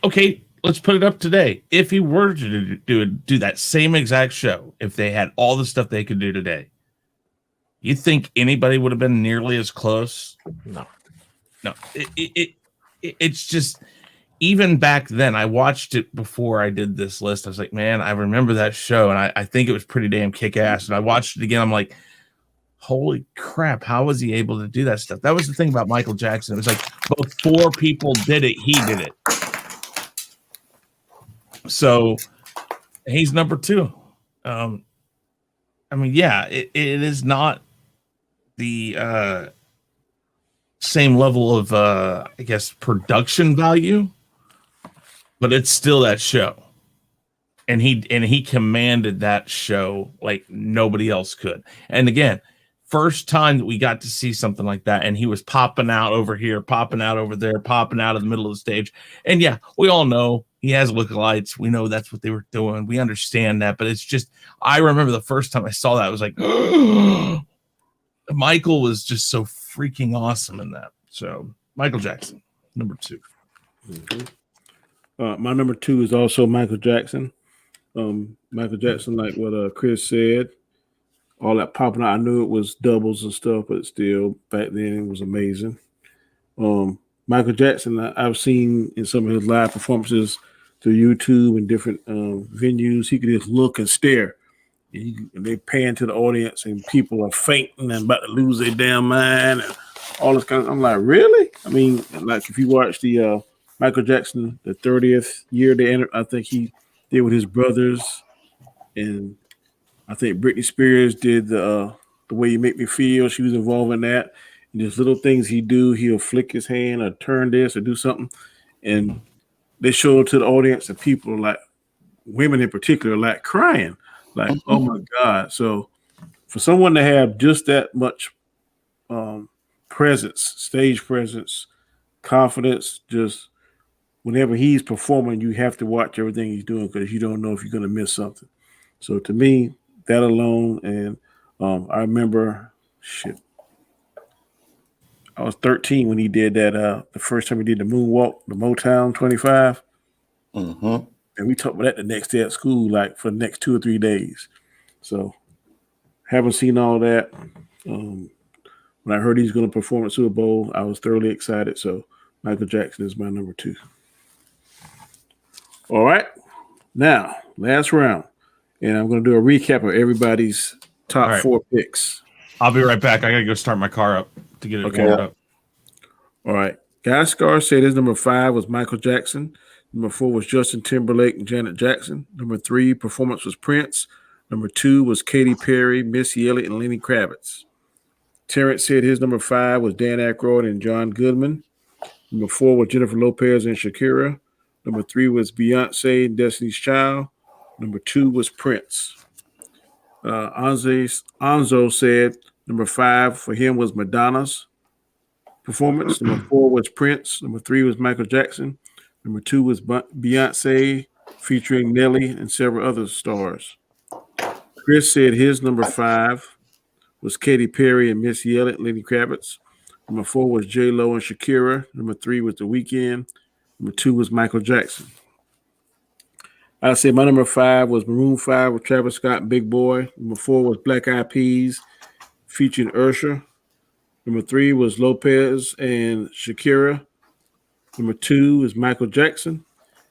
okay, let's put it up today. If he were to do that same exact show, if they had all the stuff they could do today, you think anybody would have been nearly as close? No. It's just, even back then, I watched it before I did this list. I was like, man, I remember that show, and I think it was pretty damn kick-ass. And I watched it again. I'm like, holy crap, how was he able to do that stuff? That was the thing about Michael Jackson. It was like before people did it, he did it. So he's number 2. I mean, yeah, it is not the same level of, I guess, production value, but it's still that show. And he commanded that show like nobody else could. And again, first time that we got to see something like that, and he was popping out over here, popping out over there, popping out of the middle of the stage. And yeah, we all know he has lookalikes. We know that's what they were doing. We understand that, but it's just, I remember the first time I saw that, I was like, Michael was just so freaking awesome in that. So Michael Jackson, number 2. My number 2 is also Michael Jackson. Michael Jackson, like what Chris said, all that popping out. I knew it was doubles and stuff, but still, back then it was amazing. Michael Jackson, I've seen in some of his live performances through YouTube and different venues, he could just look and stare. And they pan to the audience, and people are fainting and about to lose their damn mind, and all this kind of. I'm like, really? I mean, like if you watch the Michael Jackson, the 30th year, I think he did with his brothers, and I think Britney Spears did the Way You Make Me Feel. She was involved in that. And there's little things he'll flick his hand or turn this or do something, and they show it to the audience, and people are like, women in particular, like crying, like, oh my God. So for someone to have just that much presence, stage presence, confidence, just whenever he's performing, you have to watch everything he's doing because you don't know if you're going to miss something. So to me, that alone, and I remember, I was 13 when he did that. The first time he did the moonwalk, the Motown 25. And we talked about that the next day at school, like for the next 2 or 3 days. So haven't seen all that. When I heard he's going to perform at Super Bowl, I was thoroughly excited. So Michael Jackson is my number 2. All right. Now, last round. And I'm going to do a recap of everybody's top right. 4 picks. I'll be right back. I got to go start my car up to get it warmed up. All right. Gaskar said his number 5 was Michael Jackson. Number 4 was Justin Timberlake and Janet Jackson. Number 3, performance was Prince. Number 2 was Katy Perry, Missy Elliott, and Lenny Kravitz. Terrence said his number 5 was Dan Aykroyd and John Goodman. Number 4 was Jennifer Lopez and Shakira. Number 3 was Beyonce and Destiny's Child. Number 2 was Prince. Anzo said number 5 for him was Madonna's performance. Number 4 was Prince. Number 3 was Michael Jackson. Number 2 was Beyonce featuring Nelly and several other stars. Chris said his number 5 was Katy Perry and Missy Elliott, Lenny Kravitz. Number 4 was J-Lo and Shakira. Number 3 was The Weeknd. Number 2 was Michael Jackson. I said my number 5 was Maroon 5 with Travis Scott and Big Boy. Number 4 was Black Eyed Peas featuring Usher. Number 3 was Lopez and Shakira. Number 2 is Michael Jackson.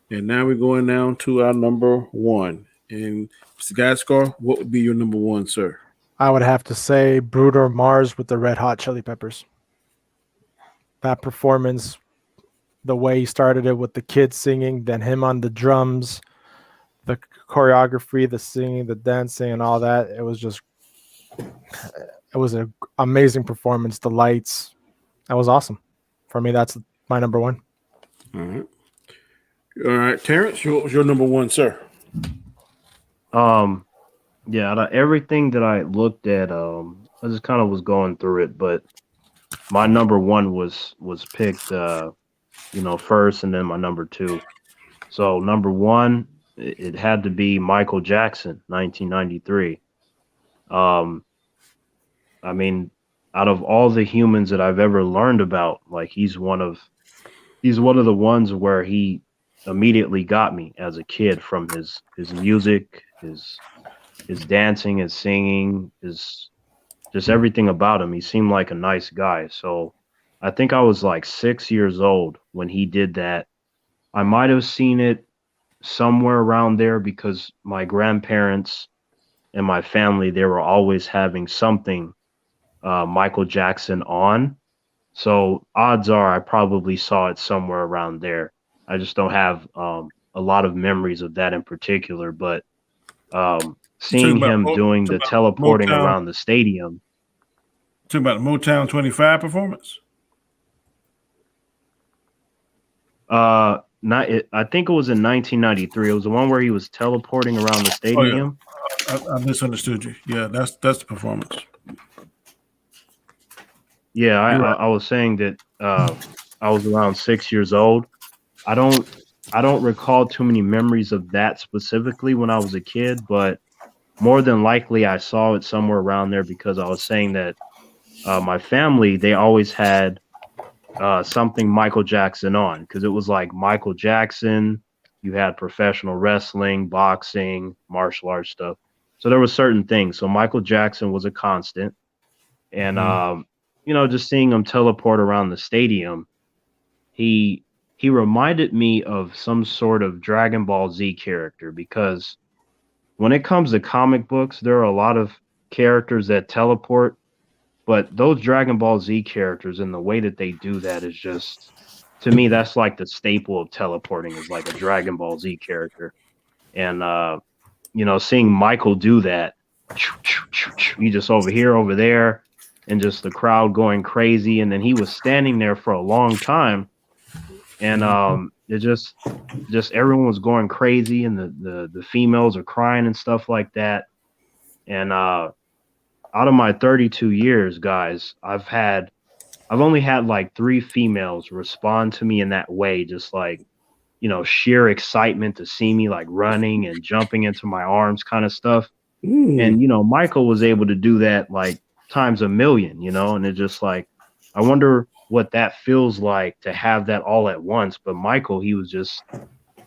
And now we're going down to our number 1. And Mr. Gaskar, what would be your number 1, sir? I would have to say Bruno Mars with the Red Hot Chili Peppers. That performance, the way he started it with the kids singing, then him on the drums, the choreography, the singing, the dancing, and all that, it was an amazing performance. The lights, that was awesome. For me, that's my number 1. All right, Terrence, what was your number 1, sir? Yeah, out of everything that I looked at, I just kind of was going through it, but my number 1 was picked, first, and then my number 2. So number 1, it had to be Michael Jackson, 1993. I mean, out of all the humans that I've ever learned about, like he's one of the ones where he immediately got me as a kid from his music, his dancing, his singing, his just everything about him. He seemed like a nice guy. So I think I was like 6 years old when he did that. I might have seen it somewhere around there because my grandparents and my family, they were always having something Michael Jackson on. So odds are I probably saw it somewhere around there. I just don't have a lot of memories of that in particular, but seeing him doing the teleporting Motown, around the stadium. Talking about the Motown 25 performance? I think it was in 1993. It was the one where he was teleporting around the stadium. Oh, yeah. I misunderstood you. Yeah, that's the performance. Yeah, I was saying that I was around 6 years old. I don't recall too many memories of that specifically when I was a kid, but more than likely I saw it somewhere around there because I was saying that my family, they always had something Michael Jackson on because it was like Michael Jackson, you had professional wrestling, boxing, martial arts stuff. So there were certain things. So Michael Jackson was a constant. And, just seeing him teleport around the stadium, he reminded me of some sort of Dragon Ball Z character because when it comes to comic books, there are a lot of characters that teleport, but those Dragon Ball Z characters and the way that they do that is just, to me, that's like the staple of teleporting is like a Dragon Ball Z character. And, seeing Michael do that, he just over here, over there, and just the crowd going crazy. And then he was standing there for a long time. And it just everyone was going crazy, and the females are crying and stuff like that. And out of my 32 years, guys, I've only had like 3 females respond to me in that way, just like, sheer excitement to see me like running and jumping into my arms kind of stuff. And, Michael was able to do that like times a million, and it's just like, I wonder what that feels like to have that all at once. But Michael, he was just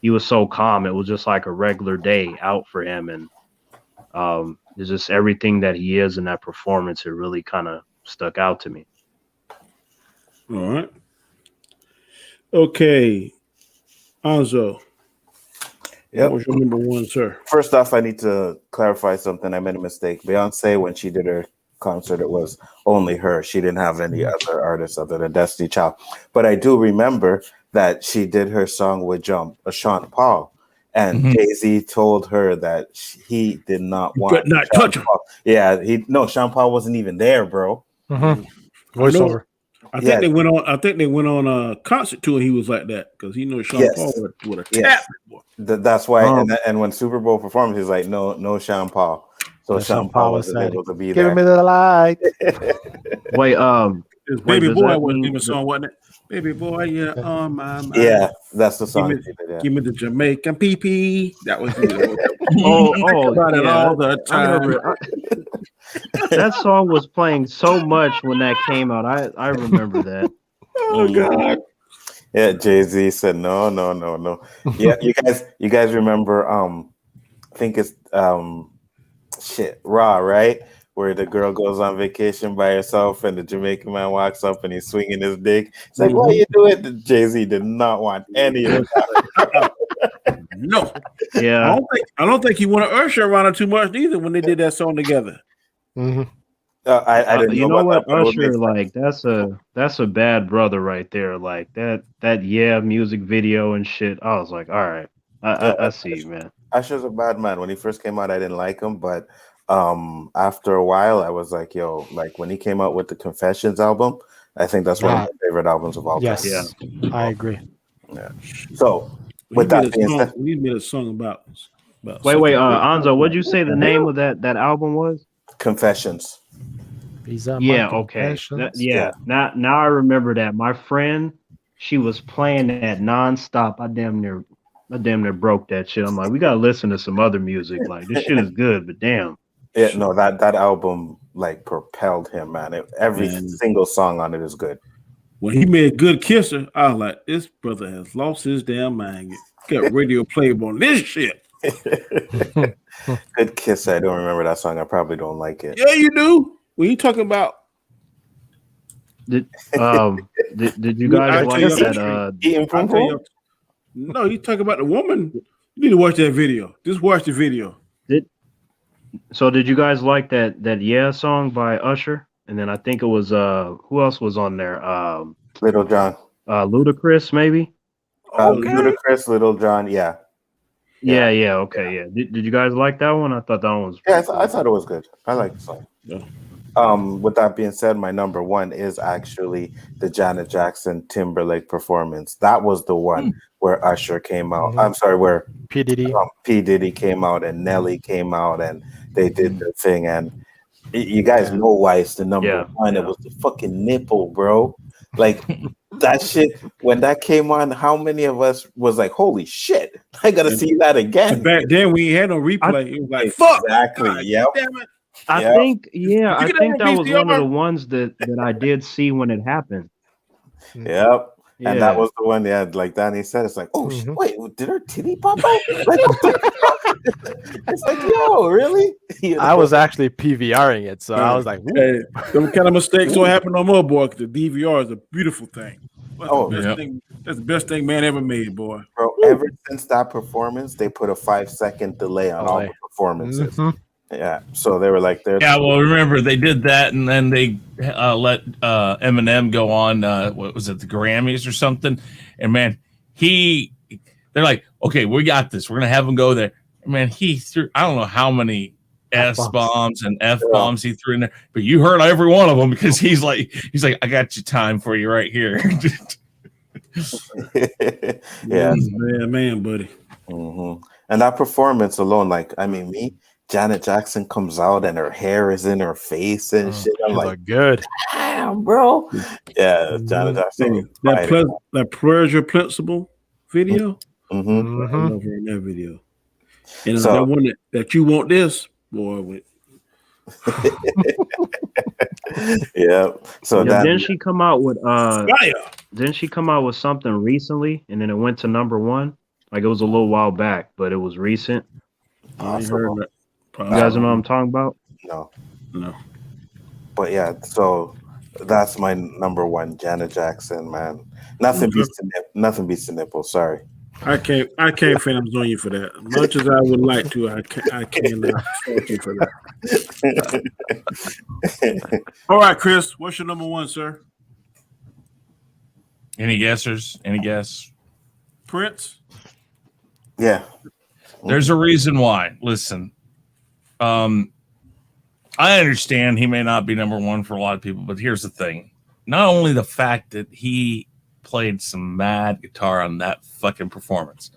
he was so calm. It was just like a regular day out for him, and it's just everything that he is in that performance. It really kind of stuck out to me. All right. Okay. Anzo. Yep. What was your number one, sir? First off, I need to clarify something. I made a mistake. Beyonce, when she did her concert, it was only her. She didn't have any other artists other than Destiny Child. But I do remember that she did her song with Sean Paul. And Jay-Z told her that he did not want But not touch him. Yeah, Sean Paul wasn't even there, bro. Voiceover. I think they went on a concert tour. And he was like that because he knows Sean Paul would have tapped. That's why. And when Super Bowl performed, he's like, no, Sean Paul. So Sean Paul wasn't able to be there. Give me the light. Wait, Baby Boy wasn't even a song, wasn't it? Baby Boy, yeah, on my mind. Yeah, that's the song. Give me the Jamaican PP. That was about it all the time. That song was playing so much when that came out. I remember that. Oh God. Yeah, Jay-Z said no. Yeah, you guys remember I think it's Raw, right? Where the girl goes on vacation by herself and the Jamaican man walks up and he's swinging his dick. It's like, why you do it? Jay-Z did not want any of that. No. Yeah. I don't think he wanted Usher around her too much either when they did that song together. I didn't you know know what, that, Usher, like that's a bad brother right there. Like that music video and shit. I was like, all right, I see, man. Usher's a bad man. When he first came out, I didn't like him, but after a while, I was like, yo, like when he came out with the Confessions album, I think that's one of my favorite albums of all time. Yes, I agree. Yeah. So with that being said, we made a song about wait, Anzo, what'd you say the name of that album was? Confessions. Yeah, okay. Now I remember that. My friend, she was playing that nonstop. I damn near broke that shit. I'm like, we gotta listen to some other music. Like this shit is good, but damn. Yeah, no, that album like propelled him, man. Every single song on it is good. When he made Good Kisser, I was like, this brother has lost his damn mind. Got radio playable on this shit. Good Kisser. I don't remember that song. I probably don't like it. Yeah, you do. When you talking about did you guys like that? Eating pum-pum? No, you talking about the woman. You need to watch that video. Just watch the video. Did you guys like that Yeah song by Usher? And then I think it was who else was on there? Little John. Ludacris, maybe? Ludacris, Little John, yeah. Yeah, okay, yeah. Did you guys like that one? I thought that one was I thought it was good. I like the song. Yeah. With that being said, my number one is actually the Janet Jackson Timberlake performance. That was the one where Usher came out. I'm sorry, where P. Diddy came out and Nelly came out and they did the thing. And you guys know why it's the number one. It was the fucking nipple, bro. Like that shit, when that came on, how many of us was like, holy shit, I gotta see that again. And back then we had no replay. It was like, fuck. Exactly. Yeah. I think that was one of the ones that I did see when it happened. Yep. Yeah. And that was the one, like Danny said, it's like, oh, wait, did her titty pop out? Like, it's like, yo, really? I was actually PVRing it, so I was like, hey, them kind of mistakes don't happen no more, boy, because the DVR is a beautiful thing. That's the best thing man ever made, boy. Bro, ever since that performance, they put a 5-second delay on all the performances. Yeah, so they were like, well, remember they did that, and then they let Eminem go on. What was it, the Grammys or something? And man, they're like, okay, we got this. We're gonna have him go there. And man, he threw I don't know how many S-bombs and F-bombs he threw in there, but you heard every one of them because he's like, I got your time for you right here. Yeah, man, buddy. And that performance alone, like, I mean, Janet Jackson comes out and her hair is in her face and shit. I'm like, good. Damn, bro. Yeah, Janet Jackson. That Pleasure Principle video. I love her in that video. And that one that you want this, boy. Yeah. So didn't she come out with didn't she come out with something recently and then it went to number one? Like it was a little while back, but it was recent. I ain't heard that. You guys know what I'm talking about? No. No. But yeah, so that's my number one, Janet Jackson, man. Nothing Okay. beats the nipple. Sorry. I can't Phantom Zone you for that. Much as I would like to, I cannot fault you for that. All right, Chris, what's your number one, sir? Any guessers? Any guess? Prince? Yeah. There's a reason why. Listen, I understand he may not be number one for a lot of people, but here's the thing. Not only the fact that he played some mad guitar on that fucking performance,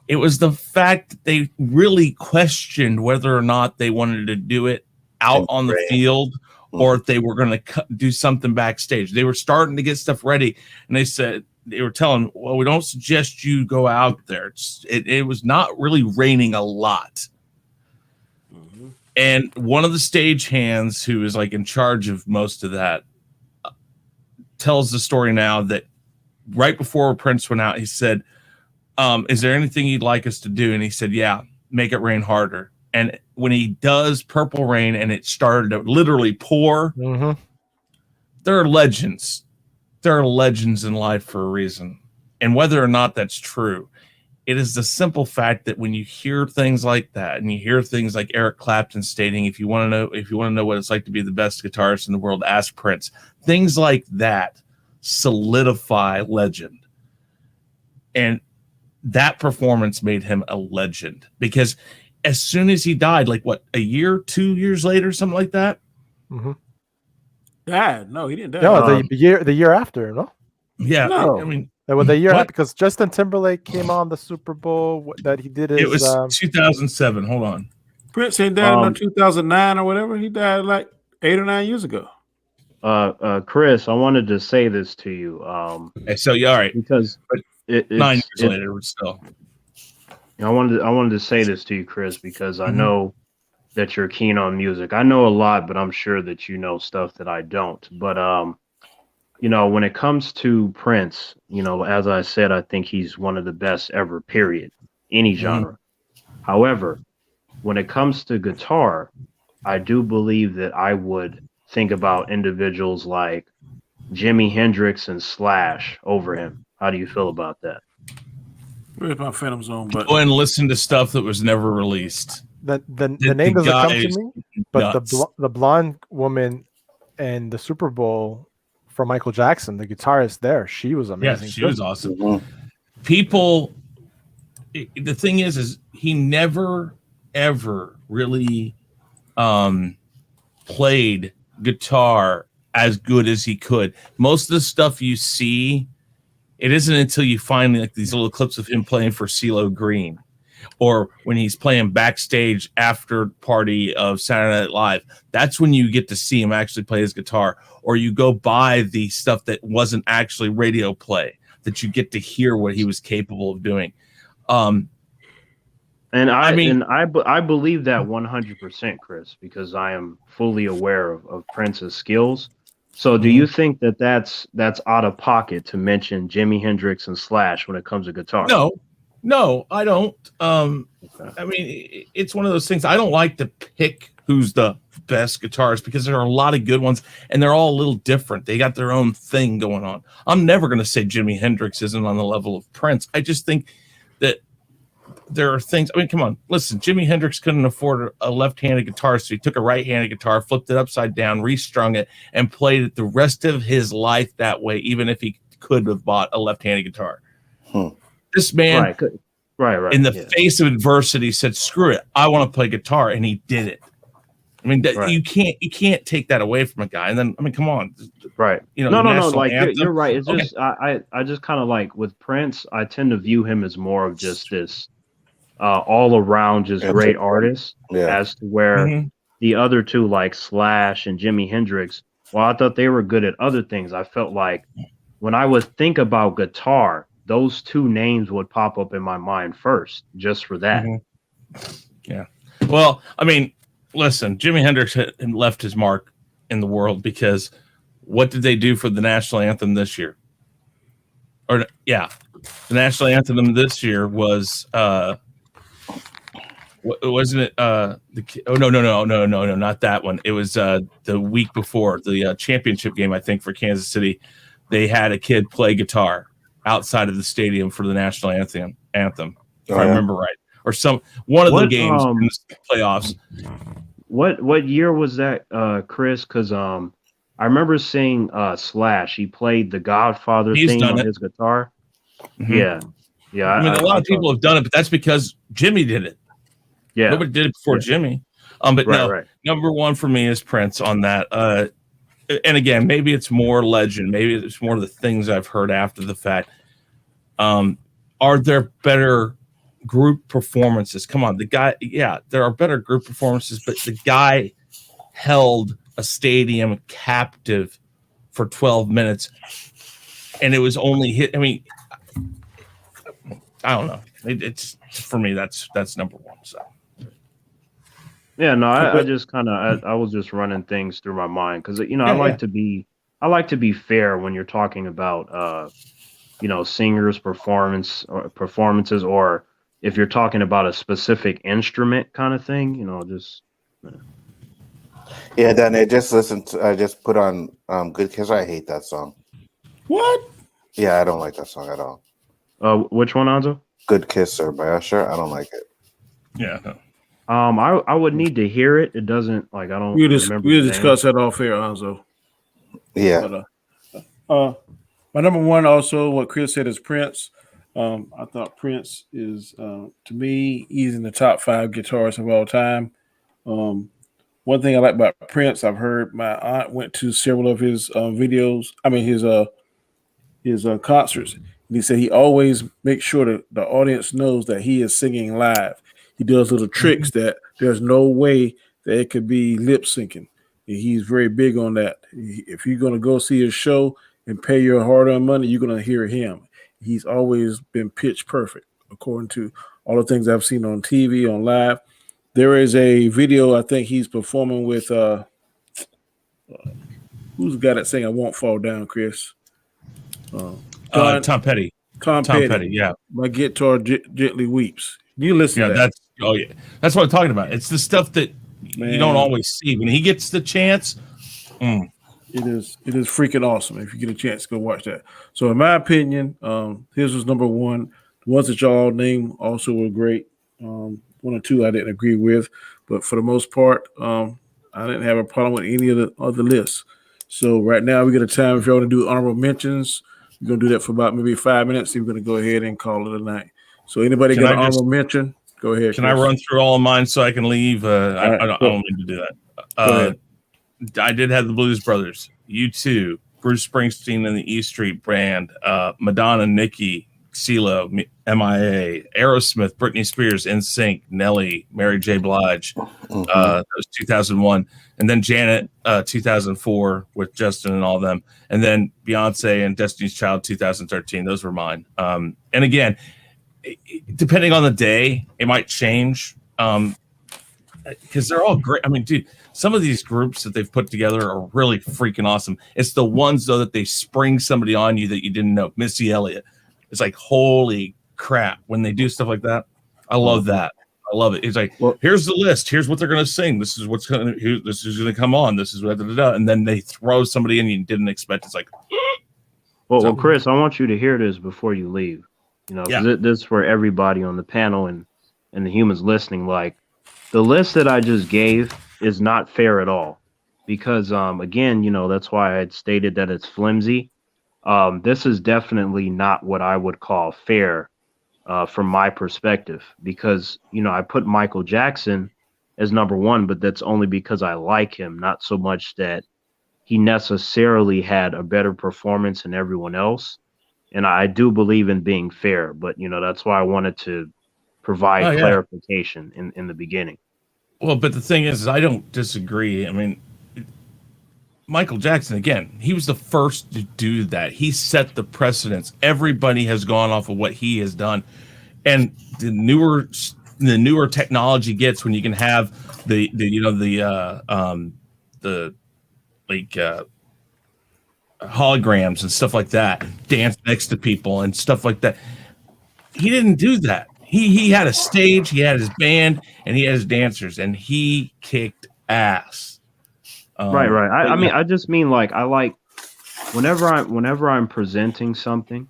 it was the fact that they really questioned whether or not they wanted to do it out on the field or if they were going to do something backstage. They were starting to get stuff ready, and they were telling, well, we don't suggest you go out there. It was not really raining a lot. Mm-hmm. And one of the stage hands who is like in charge of most of that tells the story now that right before Prince went out, he said, is there anything you'd like us to do? And he said, yeah, make it rain harder. And when he does Purple Rain and it started to literally pour, there are legends. There are legends in life for a reason. And whether or not that's true, it is the simple fact that when you hear things like that and you hear things like Eric Clapton stating, if you want to know what it's like to be the best guitarist in the world, ask Prince. Things like that solidify legend. And that performance made him a legend because as soon as he died, like what, a year, 2 years later, something like that. Died? No, he didn't die. No, the year after, no? Yeah, No. I mean, The year what? after, because Justin Timberlake came on the Super Bowl that he did his. It was 2007. Hold on. Prince ain't died in 2009 or whatever. He died like 8 or 9 years ago. Chris, I wanted to say this to you. So yeah, all right. Because 9 years later, we're still. I wanted to say this to you, Chris, because I know that you're keen on music. I know a lot, but I'm sure that you know stuff that I don't. But when it comes to Prince, as I said, I think he's one of the best ever, period, any genre. However, when it comes to guitar, I do believe that I would think about individuals like Jimi Hendrix and Slash over him. How do you feel about that? Where's my Phantom Zone button? Go and listen to stuff that was never released. The name doesn't come to guys me, but the blonde woman in the Super Bowl for Michael Jackson, the guitarist there, she was amazing. Yeah, she was awesome. People, the thing is he never ever really played guitar as good as he could. Most of the stuff you see, it isn't until you find like these little clips of him playing for CeeLo Green, or when he's playing backstage after party of Saturday Night Live. That's when you get to see him actually play his guitar, or you go buy the stuff that wasn't actually radio play, that you get to hear what he was capable of doing. And I believe that 100%, Chris, because I am fully aware of Prince's skills. So do you think that that's out of pocket to mention Jimi Hendrix and Slash when it comes to guitar? No, I don't. I mean, it's one of those things. I don't like to pick who's the best guitarist because there are a lot of good ones and they're all a little different. They got their own thing going on. I'm never going to say Jimi Hendrix isn't on the level of Prince. I just think that there are things. I mean, come on, listen. Jimi Hendrix couldn't afford a left-handed guitar, so he took a right-handed guitar, flipped it upside down, restrung it, and played it the rest of his life that way, even if he could have bought a left-handed guitar. This man, right, in the face of adversity, said, "Screw it, I want to play guitar," and he did it. I mean, you can't take that away from a guy. And then, I mean, come on, right? No. Like you're right. It's just I just kind of like with Prince, I tend to view him as more of just this all around just great artist, as to where the other two like Slash and Jimi Hendrix, while I thought they were good at other things, I felt like when I would think about guitar, those two names would pop up in my mind first, just for that. Yeah. Well, I mean, listen, Jimi Hendrix had left his mark in the world because what did they do for the national anthem this year? The national anthem this year was wasn't it no, not that one. It was the week before the championship game, I think, for Kansas City. They had a kid play guitar outside of the stadium for the national anthem, if I remember right, or one of the games in the playoffs. What year was that, Chris? Because I remember seeing Slash. He played the Godfather theme on his guitar. Mm-hmm. Yeah. I mean, a lot of people have done it, but that's because Jimmy did it. Yeah, nobody did it before Jimmy. But number one for me is Prince on that. And again, maybe it's more legend. Maybe it's more of the things I've heard after the fact. Are there better group performances? Come on, the guy. Yeah, there are better group performances, but the guy held a stadium captive for 12 minutes, and it was only hit. I mean, I don't know. It's for me. That's number one. So. Yeah, no, I just kind of I was just running things through my mind because I like to be fair when you're talking about singers' performances, or if you're talking about a specific instrument kind of thing, just. Yeah, Danny, I just put on Good Kiss. I hate that song. What? Yeah, I don't like that song at all. Which one, Anzo? Good Kisser by Usher. I don't like it. Yeah. No. I would need to hear it. It doesn't I don't. We'll discuss that off air, Anzo. Yeah. But, my number one, also what Chris said, is Prince. I thought Prince is, to me, he's in the top 5 guitarists of all time. One thing I like about Prince, I've heard my aunt went to several of his his concerts, and he said he always makes sure that the audience knows that he is singing live. He does little tricks that there's no way that it could be lip syncing. He's very big on that. If you're going to go see his show and pay your hard-earned money, you're going to hear him. He's always been pitch perfect, according to all the things I've seen on TV, on live. There is a video, I think he's performing with, who's the guy that sang I Won't Fall Down, Chris? Tom Petty. Tom Petty, yeah. My guitar gently weeps. You listen to that. That's what I'm talking about. It's the stuff that you don't always see. When he gets the chance, it is freaking awesome. If you get a chance, go watch that. So in my opinion, his was number one. The ones that y'all named also were great. One or two I didn't agree with, but for the most part, I didn't have a problem with any of the other lists. So right now we got a time if y'all want to do honorable mentions. We're gonna do that for about maybe 5 minutes. So we're gonna go ahead and call it a night. So anybody got an honorable mention? Go ahead. Can Chris. I run through all of mine so I can leave? I don't need to do that. I did have the Blues Brothers, U2, Bruce Springsteen and the E Street Band, Madonna, Nicki, CeeLo, MIA, Aerosmith, Britney Spears, NSYNC, Nelly, Mary J. Blige. That was 2001. And then Janet, 2004 with Justin and all them. And then Beyonce and Destiny's Child, 2013. Those were mine. And again, depending on the day, it might change because they're all great. I mean, dude, some of these groups that they've put together are really freaking awesome. It's the ones, though, that they spring somebody on you that you didn't know. Missy Elliott. It's like, holy crap. When they do stuff like that, I love that. I love it. It's like, here's the list. Here's what they're going to sing. This is what's going to, this is going to come on. This is what, and then they throw somebody in you didn't expect. It's like, well, Chris, I want you to hear this before you leave. This is for everybody on the panel and the humans listening. Like, the list that I just gave is not fair at all because, again, that's why I had stated that it's flimsy. This is definitely not what I would call fair from my perspective because, I put Michael Jackson as number one, but that's only because I like him, not so much that he necessarily had a better performance than everyone else. And I do believe in being fair, but, that's why I wanted to provide clarification in the beginning. Well, but the thing is, I don't disagree. I mean, Michael Jackson, again, he was the first to do that. He set the precedence. Everybody has gone off of what he has done. And the newer technology gets when you can have holograms and stuff like that, dance next to people and stuff like that. He didn't do that. He had a stage, he had his band, and he had his dancers, and he kicked ass. Right. I mean, I just mean like I like whenever I'm presenting something.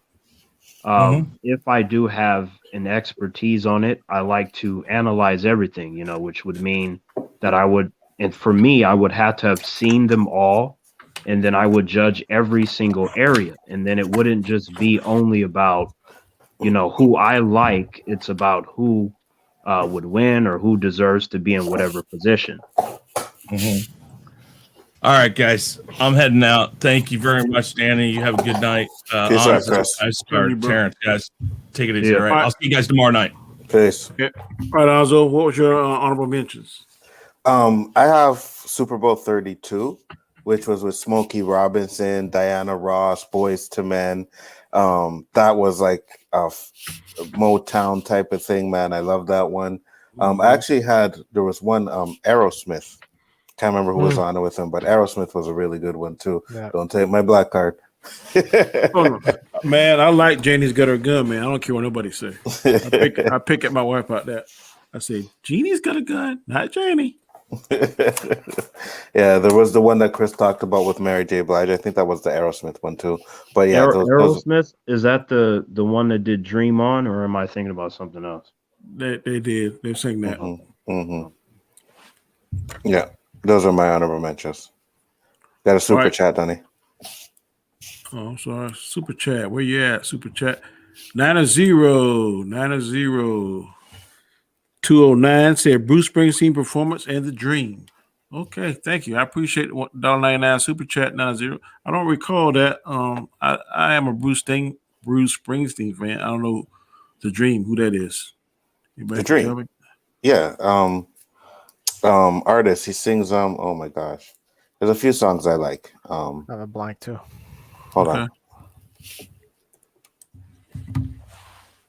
If I do have an expertise on it, I like to analyze everything, which would mean that and for me, I would have to have seen them all, and then I would judge every single area. And then it wouldn't just be only about, who I like. It's about who would win or who deserves to be in whatever position. Mm-hmm. All right, guys, I'm heading out. Thank you very much, Danny. You have a good night. Peace out, Chris. Terrence, guys, take it easy. All right, I'll see you guys tomorrow night. Peace. Okay. All right, Alzo, what was your honorable mentions? I have Super Bowl 32, which was with Smokey Robinson, Diana Ross, Boyz II Men. That was like a Motown type of thing, man. I love that one. I actually there was one Aerosmith. Can't remember who was on it with him, but Aerosmith was a really good one too. Yeah. Don't take my black card. Man, I like Janie's Got Her Gun, man. I don't care what nobody say. I pick at my wife about that. I say, Jeannie's got a gun, not Janie. Yeah, there was the one that Chris talked about with Mary J. Blige. I think that was the Aerosmith one too. But yeah, Aerosmith, is that the one that did Dream On, or am I thinking about something else? They did. They sang that. Yeah, those are my honorable mentions. Got a super chat, Donnie. Oh, I'm sorry. Super chat. Where you at? Super chat. 9-0. 209 said Bruce Springsteen performance and the dream. Okay, thank you. I appreciate $1.99 super chat 90. I don't recall that. I am a Bruce Springsteen fan. I don't know the dream, who that is. The dream. Yeah. Artist. He sings oh my gosh. There's a few songs I like. I have a blank too. Hold on.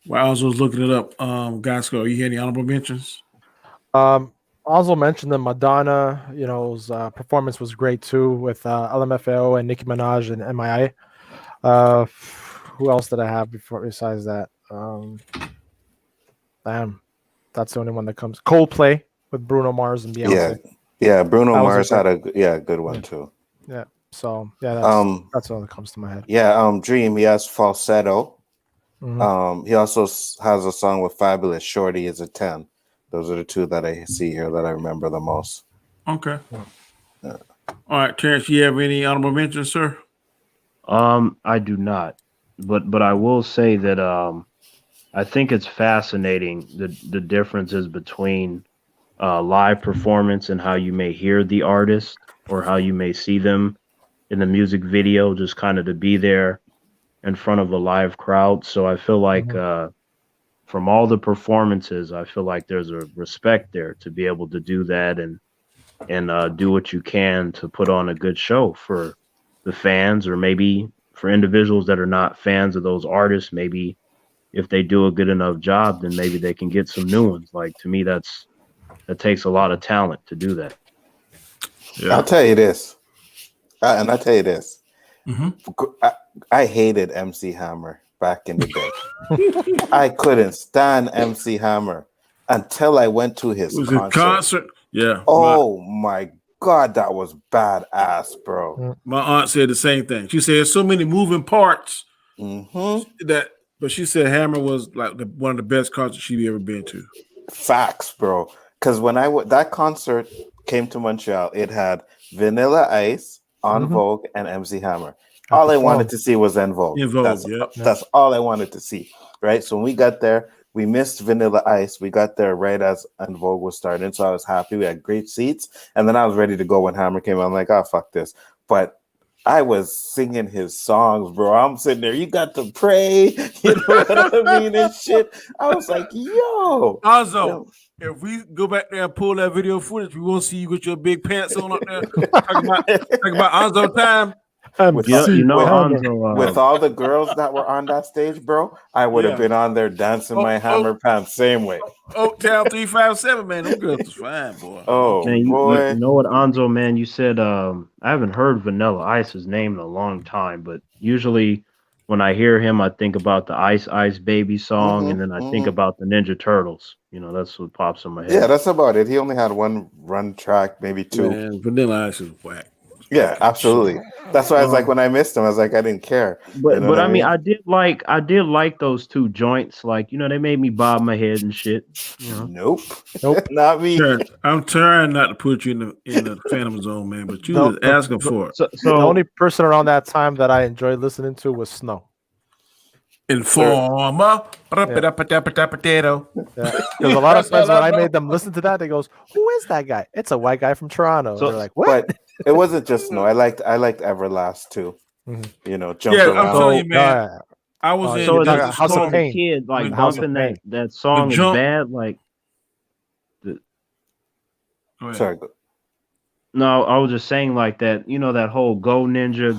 While I was looking it up, Gasco, you hear any honorable mentions? Also mentioned that Madonna, his performance was great too with LMFAO and Nicki Minaj and MIA. Who else did I have besides that? That's the only one that comes. Coldplay with Bruno Mars and Beyonce. Yeah. Bruno Mars had a good one too. Yeah. So that's all that comes to my head. Yeah. Dream. He has falsetto. Mm-hmm. He also has a song with Fabulous. Shorty is a 10. Those are the two that I see here that I remember the most. Okay. Yeah. All right, Terrence, you have any honorable mentions, sir? I do not, but I will say that I think it's fascinating the differences between live performance and how you may hear the artist or how you may see them in the music video, just kind of to be there in front of a live crowd. So I feel like from all the performances, I feel like there's a respect there to be able to do that and do what you can to put on a good show for the fans, or maybe for individuals that are not fans of those artists. Maybe if they do a good enough job, then maybe they can get some new ones. Like, to me, that takes a lot of talent to do that. Yeah. I'll tell you this. I hated MC Hammer back in the day. I couldn't stand MC Hammer until I went to his concert. Yeah. Oh my God, that was badass, bro. My aunt said the same thing. She said there's so many moving parts but she said Hammer was like one of the best concerts she'd ever been to. Facts, bro. Because when that concert came to Montreal, it had Vanilla Ice, En Vogue, and MC Hammer. All I wanted to see was En Vogue. That's all I wanted to see, right? So when we got there, we missed Vanilla Ice. We got there right as En Vogue was starting, so I was happy. We had great seats, and then I was ready to go when Hammer came. I'm like, oh, fuck this. But I was singing his songs, bro. I'm sitting there. You got to pray, you know what I mean, and shit. I was like, yo. Also, if we go back there and pull that video footage, we won't see you with your big pants on up there. talking about Onzo time. With You, you know, with, Hanzo. with all the girls that were on that stage, bro, I would have Yeah. been on there dancing my hammer pants same way. Oaktown 357, man. Them girls was fine, boy. Oh Man, you boy. know what, Anzo, man? You said I haven't heard Vanilla Ice's name in a long time, but usually when I hear him, I think about the Ice Ice Baby song, and then I think about the Ninja Turtles. You know, that's what pops in my head. Yeah, that's about it. He only had one run track, maybe two. Man, Vanilla Ice is whack. Yeah, absolutely. That's why I was like, when I missed him, I was like, I didn't care. But You know but what I mean, I did like those two joints. Like, you know, they made me bob my head and shit. You know? Nope. Not me. Sure, I'm trying not to put you in the Phantom Zone, man, but you was asking for it. So the only person around that time that I enjoyed listening to was Snow. Informer. Potato. Because a lot of friends, when I made them listen to that, they goes, "Who is that guy?" It's a white guy from Toronto. So- They're like, "What?" But it wasn't just Snow. I liked Everlast too. Mhm. You know, jump Yeah, I'm around. telling you, man. Yeah. I was in So Desert that's House House of of Pain. kid like House of bumping Pain. that song The is jump- bad. Like, Go ahead. Sorry. Go- no, I was just saying like that. You know, that whole go ninja,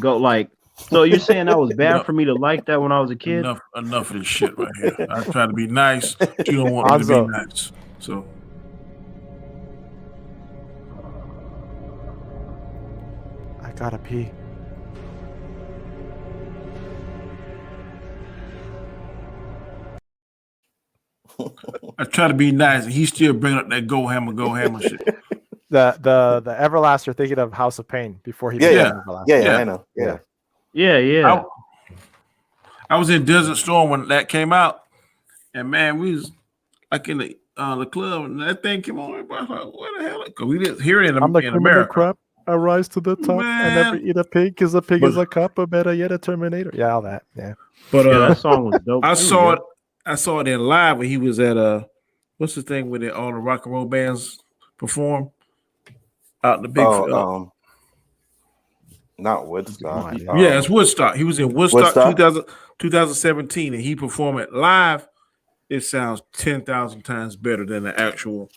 go. Like, so you're saying that was bad No. for me to like that when I was a kid? Enough of this shit right here. I try to be nice, but you don't want me to Hanzo. be nice. So I gotta pee. I try to be nice, and he still bringing up that go hammer shit. The Everlaster thinking of House of Pain before he Yeah, became yeah. Everlaster. Yeah, I know. Yeah. Yeah. I was in Desert Storm when that came out, and man, we was like in the club, and that thing came on. I was like, what the hell? Because we didn't hear it in I'm the cream of the America. crop. I rise to the top. I never Man. eat a pig because a pig But- is a cop, but better yet a Terminator. Yeah, all that. Yeah. But Yeah, that song was dope. I too, saw yeah. it. I saw it in live when he was at what's the thing where all the rock and roll bands perform out in the big. Not Woodstock. Yeah, it's Woodstock. He was in Woodstock, Woodstock? 2017, and he performed it live. It sounds 10,000 times better than the actual.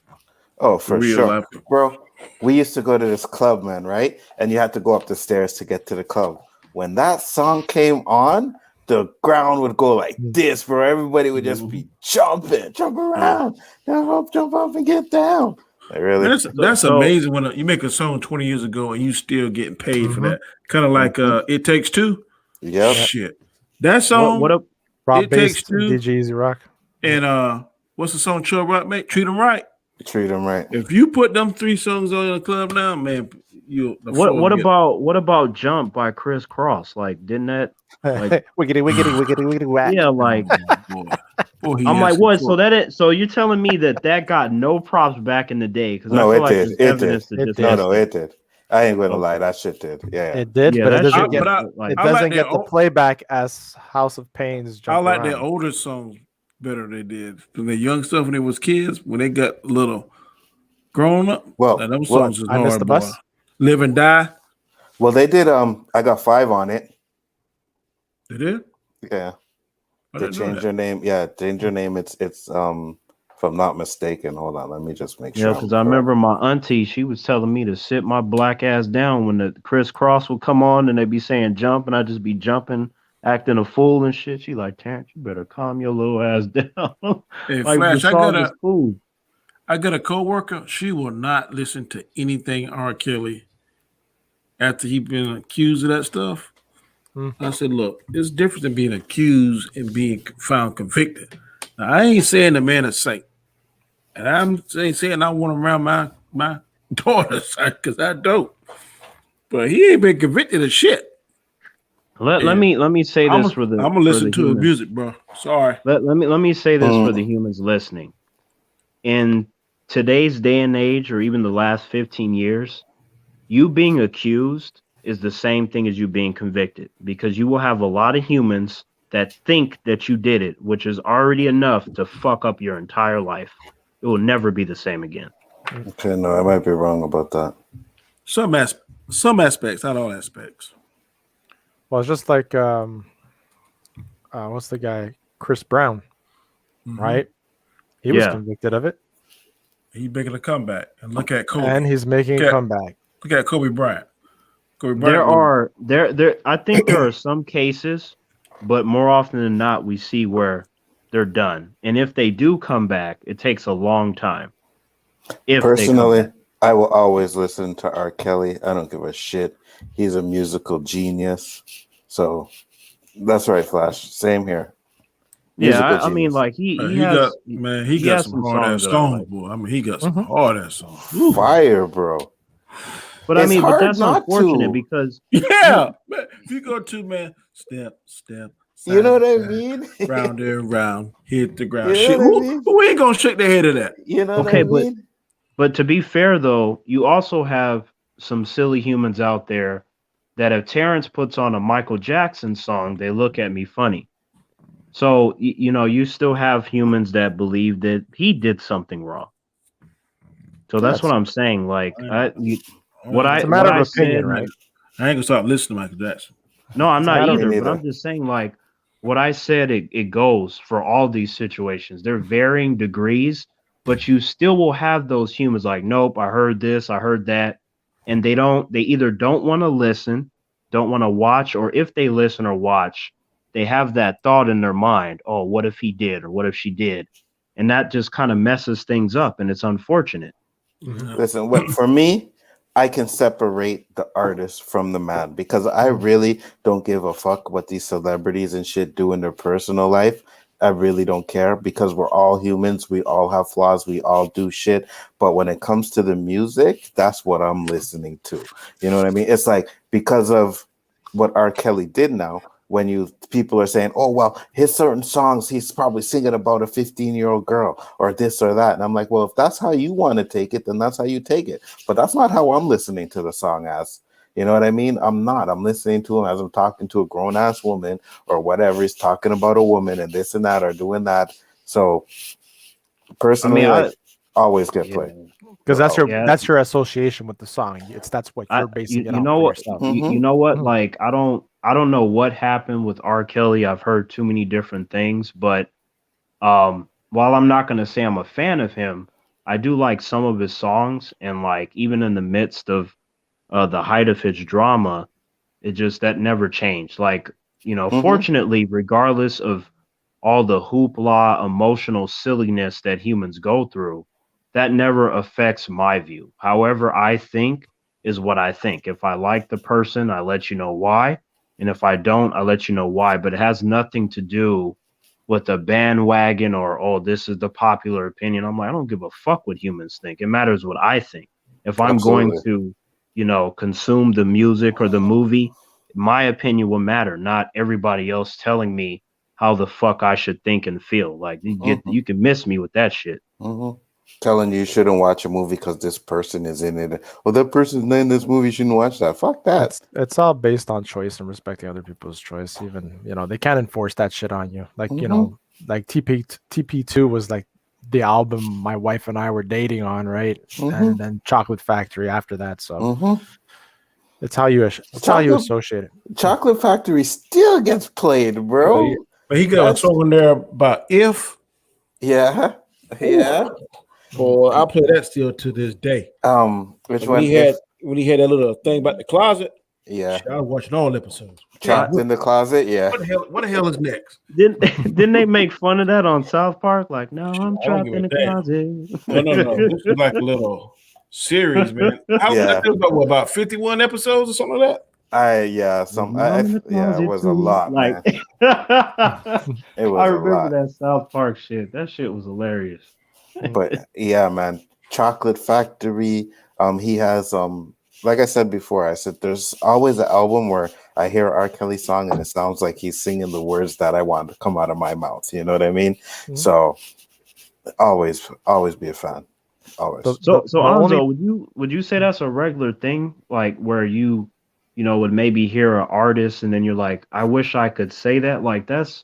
Oh, for real sure. life. Bro, we used to go to this club, man, right? And you had to go up the stairs to get to the club. When that song came on, the ground would go like this, bro. Everybody would just be jump around, jump up and get down. Like, really? That's So- amazing when you make a song 20 years ago and you still getting paid for that. Kind of like It Takes Two. Yep. Shit. That song What up? Rock It Takes based Two. DJ Easy Rock. and what's the song Chubb Rock make? Treat 'Em Right. Treat them right. If you put them three songs on in the club now, man, What about Jump by Chris Cross? Like, didn't that? Like- wiggity, whack. Yeah, like Boy, he I'm like, asking what? for So so you're telling me that got no props back in the day? Because No, I feel it like did. there's It evidence did. that It just did. No, it did. I ain't gonna lie, that shit did. Yeah. It did, Yeah, but it that doesn't shit- get but I- like, it I like doesn't that get the old- playback as House of Pain's I Jump like Around. their older songs better than they did. Than the young stuff when they was kids, when they got little grown up. Well, them songs is I Missed hard, the boy. Bus. Live and Die. Well, they did. I got 5 on it. They did? Yeah. I They didn't know changed that. your name. Yeah, change your name. It's if I'm not mistaken. Hold on, let me just make sure. Yeah, because I remember my auntie, she was telling me to sit my black ass down when the Chris Cross would come on and they'd be saying jump, and I'd just be jumping, acting a fool and shit. She like, Terrence, you better calm your little ass down. Hey, Like, Flash, the song is cool. I got a coworker. She will not listen to anything R. Kelly after he been accused of that stuff. I said, look, it's different than being accused and being found convicted. Now, I ain't saying the man is saint, and I'm saying I want him around my daughters because I don't. But he ain't been convicted of shit. Let me say this for the I'm gonna listen for the to his humans. music, bro. Sorry. Let me say this for the humans listening. In today's day and age, or even the last 15 years, you being accused is the same thing as you being convicted, because you will have a lot of humans that think that you did it, which is already enough to fuck up your entire life. It will never be the same again. Okay, no, I might be wrong about that. Some aspects, not all aspects. Well, it's just like what's the guy? Chris Brown, right? He was Yeah. convicted of it, He's making a comeback, and look at Kobe. and he's making a Okay. comeback. Look at Kobe Bryant. Kobe There Bryant was- are there. I think there are some cases, but more often than not, we see where they're done. And if they do come back, it takes a long time. If they come Personally, back. I will always listen to R. Kelly. I don't give a shit. He's a musical genius. So that's right, Flash. Same here. Yeah, Musical I mean, genius. like he he got has some some hard songs ass that I songs, like. boy. I mean, he got some Mhm. hard ass songs. Ooh. Fire, bro. But I It's mean, but hard that's not unfortunate to. because Yeah, man. If you go to man, step, You know side, what I side, mean? round and round, hit the ground. You know Shit, what I mean? who ain't gonna shake their head at that? You know what I okay, mean? but to be fair though, you also have some silly humans out there that if Terrence puts on a Michael Jackson song, they look at me funny. So you know, you still have humans that believe that he did something wrong. So that's Yes. what I'm saying. Like It's a what matter of I opinion, said. right? I ain't gonna stop listening to Michael Jackson. No, I'm It's a not matter of Me either. But neither. I'm just saying, like what I said, it goes for all these situations. They're varying degrees, but you still will have those humans like, nope, I heard this, I heard that, and they either don't want to listen, don't want to watch, or if they listen or watch, they have that thought in their mind, oh, what if he did or what if she did, and that just kind of messes things up, and it's unfortunate. Listen, for me, I can separate the artist from the man because I really don't give a fuck what these celebrities and shit do in their personal life. I really don't care because we're all humans. We all have flaws. We all do shit. But when it comes to the music, that's what I'm listening to. You know what I mean? It's like because of what R. Kelly did now, when people are saying, oh, well, his certain songs, he's probably singing about a 15-year-old girl or this or that. And I'm like, well, if that's how you want to take it, then that's how you take it. But that's not how I'm listening to the song as. You know what I mean? I'm not. I'm listening to him as I'm talking to a grown-ass woman or whatever. He's talking about a woman and this and that or doing that. So personally, I always get yeah. played. Because Yeah. that's your association with the song. That's what you're basing it You on know for what yourself. you know what, Mhm. like I don't know what happened with R. Kelly. I've heard too many different things, but while I'm not going to say I'm a fan of him, I do like some of his songs, and like even in the midst of the height of his drama, it just that never changed. Like, you know, fortunately, regardless of all the hoopla, emotional silliness that humans go through, that never affects my view. However, I think is what I think. If I like the person, I let you know why. And if I don't, I let you know why. But it has nothing to do with a bandwagon or, oh, this is the popular opinion. I'm like, I don't give a fuck what humans think. It matters what I think. If I'm going Absolutely. to, you know, consume the music or the movie, my opinion will matter, not everybody else telling me how the fuck I should think and feel. Like you can miss me with that shit. Telling you shouldn't watch a movie because this person is in it. Well, that person's in this movie, you shouldn't watch that. Fuck that. It's all based on choice and respecting other people's choice. Even they can't enforce that shit on you. Like like TP2 was like the album my wife and I were dating on, right? And then Chocolate Factory after that. So it's how you associate it. Chocolate Factory still gets played, bro. But he got a song in there about if. Yeah. Boy, I play that still to this day. Which when one? When he had that little thing about the closet. Yeah. Shit, I was watching all episodes. Trapped in the closet. Yeah. What the hell is next? Didn't they make fun of that on South Park? Like, no, I'm trapped in the closet. No. This was like a little series, man. I think about 51 episodes or something like that. It was a lot, man. It was I a remember lot. that South Park shit. That shit was hilarious. But yeah, man, Chocolate Factory. He has like I said before, I said there's always an album where I hear R. Kelly song and it sounds like he's singing the words that I want to come out of my mouth. You know what I mean? So always be a fan. Always. So Anzo, would you say that's a regular thing? Like where you would maybe hear an artist and then you're like, I wish I could say that. Like that's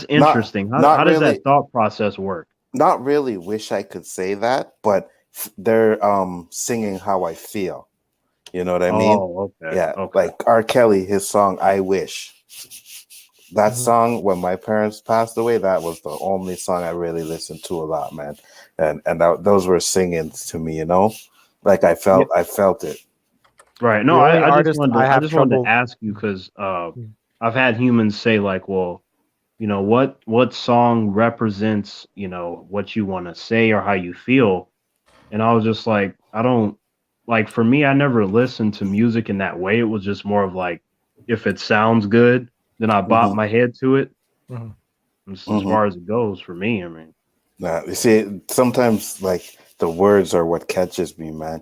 interesting. How does that thought process work? Not really wish I could say that, but they're singing how I feel. You know what I mean? Oh, okay. Yeah, okay. like R. Kelly, his song "I Wish." That song, when my parents passed away, that was the only song I really listened to a lot, man. And those were singing to me, like I felt it. Right. No, The only I just artist wanted I to I have just wanted trouble. to ask you because I've had humans say like, well, what song represents, what you want to say or how you feel. And I was just like, I don't like for me, I never listened to music in that way. It was just more of like if it sounds good, then I bop Mm-hmm. my head to it. Mhm. As Mm-hmm. far as it goes for me, I mean. Nah, you see, sometimes like the words are what catches me, man.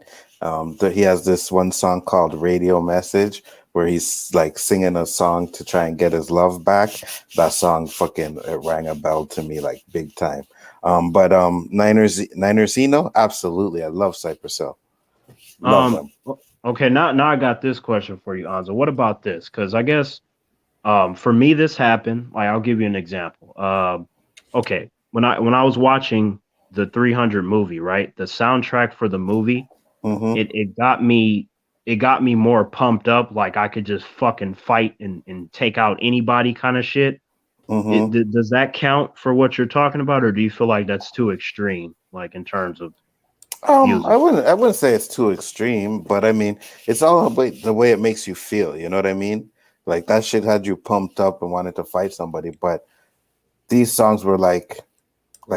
He has this one song called "Radio Message" where he's like singing a song to try and get his love back. That song fucking it rang a bell to me like big time. But Ninersino, absolutely, I love Cypress Hill, love Um them. okay, now I got this question for you, Anza. What about this? Because I guess for me this happened. Like I'll give you an example. Okay, when I was watching the 300 movie, right? The soundtrack for the movie, Mm-hmm. it got me more pumped up, like I could just fucking fight and take out anybody kind of shit. Mm-hmm. Does that count for what you're talking about, or do you feel like that's too extreme, like in terms of music? I wouldn't say it's too extreme, but I mean, it's all about the way it makes you feel. You know what I mean? Like that shit had you pumped up and wanted to fight somebody, but these songs were like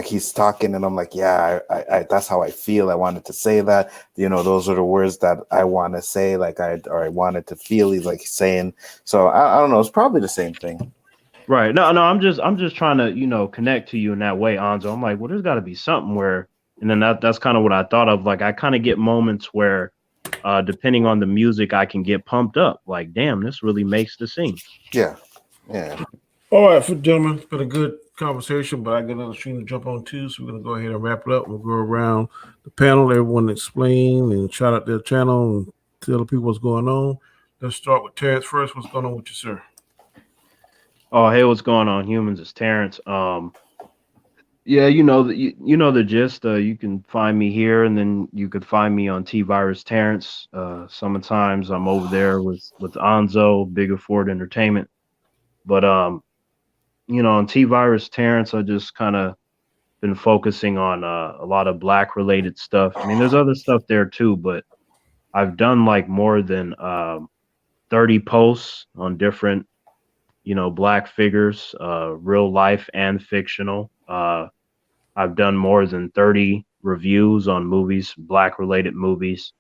he's talking and I'm like, yeah, I that's how I feel. I wanted to say that. Those are the words that I want to say, like I wanted to feel. He's like saying. So I don't know. It's probably the same thing. Right. No, no, I'm just trying to, connect to you in that way, Anzo. I'm like, well, there's gotta be something where and then that's kind of what I thought of. Like I kind of get moments where depending on the music, I can get pumped up. Like, damn, this really makes the scene. Yeah, yeah. All right, gentlemen, it's been a good conversation, but I got another stream to jump on too, so we're gonna go ahead and wrap it up. We'll go around the panel, everyone explain and shout out their channel and tell the people what's going on. Let's start with Terrence first. What's going on with you, sir? Oh, hey, what's going on, humans? It's Terrence. Yeah, you know the gist. You can find me here, and then you could find me on T Virus Terrence. Sometimes I'm over there with Anzo, Bigger Ford Entertainment. But on T Virus Terrence, I just kind of been focusing on a lot of black related stuff. I mean, there's other stuff there too, but I've done like more than 30 posts on different, black figures, real life and fictional. I've done more than 30 reviews on movies, black related movies.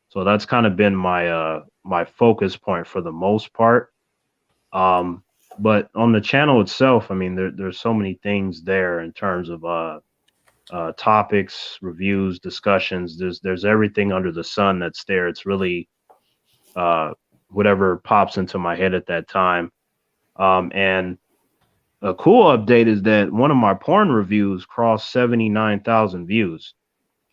So that's kind of been my focus point for the most part. But on the channel itself, I mean, there's so many things there in terms of topics, reviews, discussions. There's everything under the sun that's there. It's really whatever pops into my head at that time. And a cool update is that one of my porn reviews crossed 79,000 views.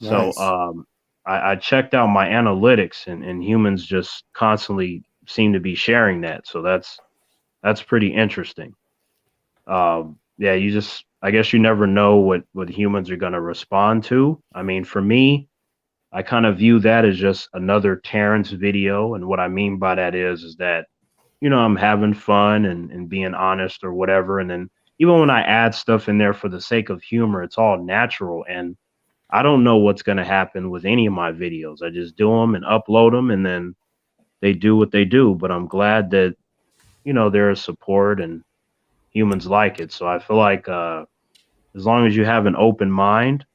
So Nice. I checked out my analytics, and humans just constantly seem to be sharing that. So that's pretty interesting. Yeah, I guess you never know what humans are going to respond to. I mean, for me, I kind of view that as just another Terrence video. And what I mean by that is that, I'm having fun and being honest or whatever. And then even when I add stuff in there for the sake of humor, it's all natural. And I don't know what's going to happen with any of my videos. I just do them and upload them, and then they do what they do. But I'm glad that, there is support and humans like it. So I feel like as long as you have an open mind,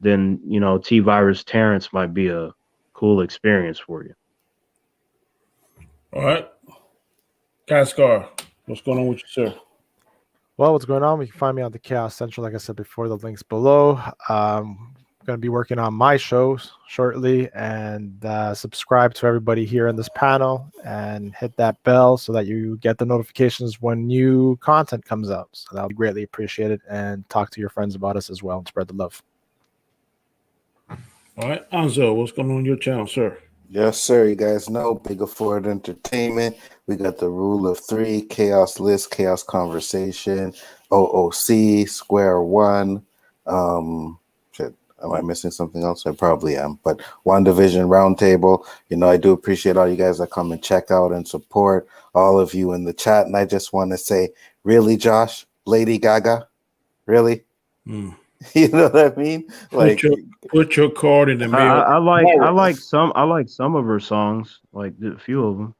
then, T Virus Terrence might be a cool experience for you. All right. Scar, what's going on with you, sir? Well, what's going on? You can find me on the Chaos Central, like I said before, the links below. Going to be working on my shows shortly, and subscribe to everybody here in this panel and hit that bell so that you get the notifications when new content comes out. So that'll be greatly appreciated, and talk to your friends about us as well and spread the love. All right, Anzo, what's going on your channel, sir? Yes, sir. You guys know Bigger Ford Entertainment. We got the Rule of Three, Chaos List, Chaos Conversation, OOC, Square One. Shit, am I missing something else? I probably am. But One Division Roundtable. I do appreciate all you guys that come and check out and support all of you in the chat. And I just want to say, really, Josh, Lady Gaga, really? You know what I mean? Like, Put your card in the mail. I like some of her songs, like a few of them.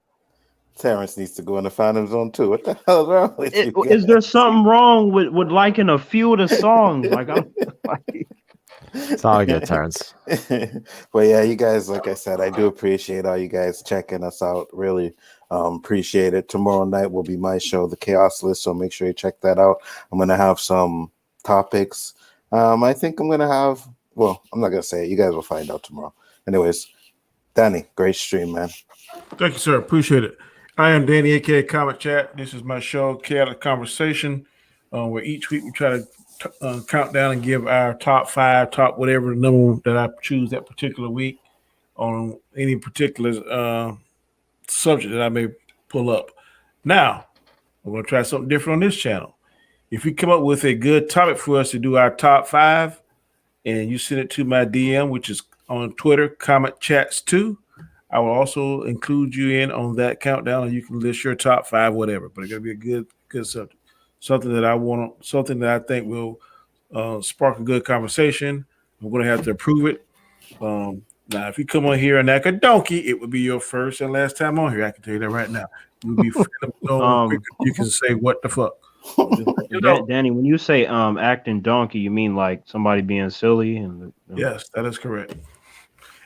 Terrence needs to go in the Phantom Zone too. What the hell is wrong with you guys? Is there something wrong with liking a few of the songs? Like, It's all good, Terrence. But yeah, you guys, like I said, I do appreciate all you guys checking us out. Really appreciate it. Tomorrow night will be my show, The Chaos List, so make sure you check that out. I'm gonna have some topics. I think I'm gonna have. Well, I'm not gonna say it. You guys will find out tomorrow. Anyways, Danny, great stream, man. Thank you, sir. Appreciate it. I am Danny, aka Comic Chat. This is my show, Chaotic Conversation, where each week we try to count down and give our top 5, top whatever number that I choose that particular week on any particular subject that I may pull up. Now, we're going to try something different on this channel. If you come up with a good topic for us to do our top 5, and you send it to my DM, which is on Twitter, Comic Chats 2, I will also include you in on that countdown, and you can list your top 5, whatever. But it's gonna be a good subject, something that I think will spark a good conversation. I'm gonna have to approve it. Now, if you come on here and act a donkey, it would be your first and last time on here. I can tell you that right now. You'll be you can say what the fuck. Danny, when you say acting donkey, you mean like somebody being silly? Yes, that is correct.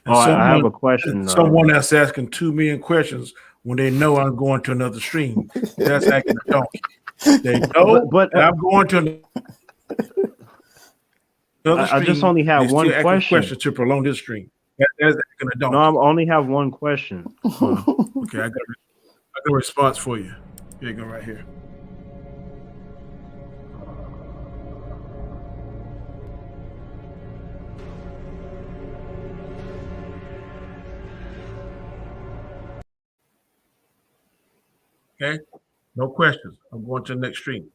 I have a question. Someone that's asking 2 million questions when they know I'm going to another stream. That's acting a donkey. They know, but I'm going to another stream. I just only have one question to prolong this stream. That's acting a donkey. No, I only have one question. Okay, I got a response for you. Here you go, right here. Okay, no questions. I'm going to the next stream.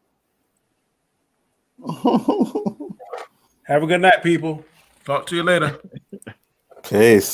Have a good night, people. Talk to you later. Peace.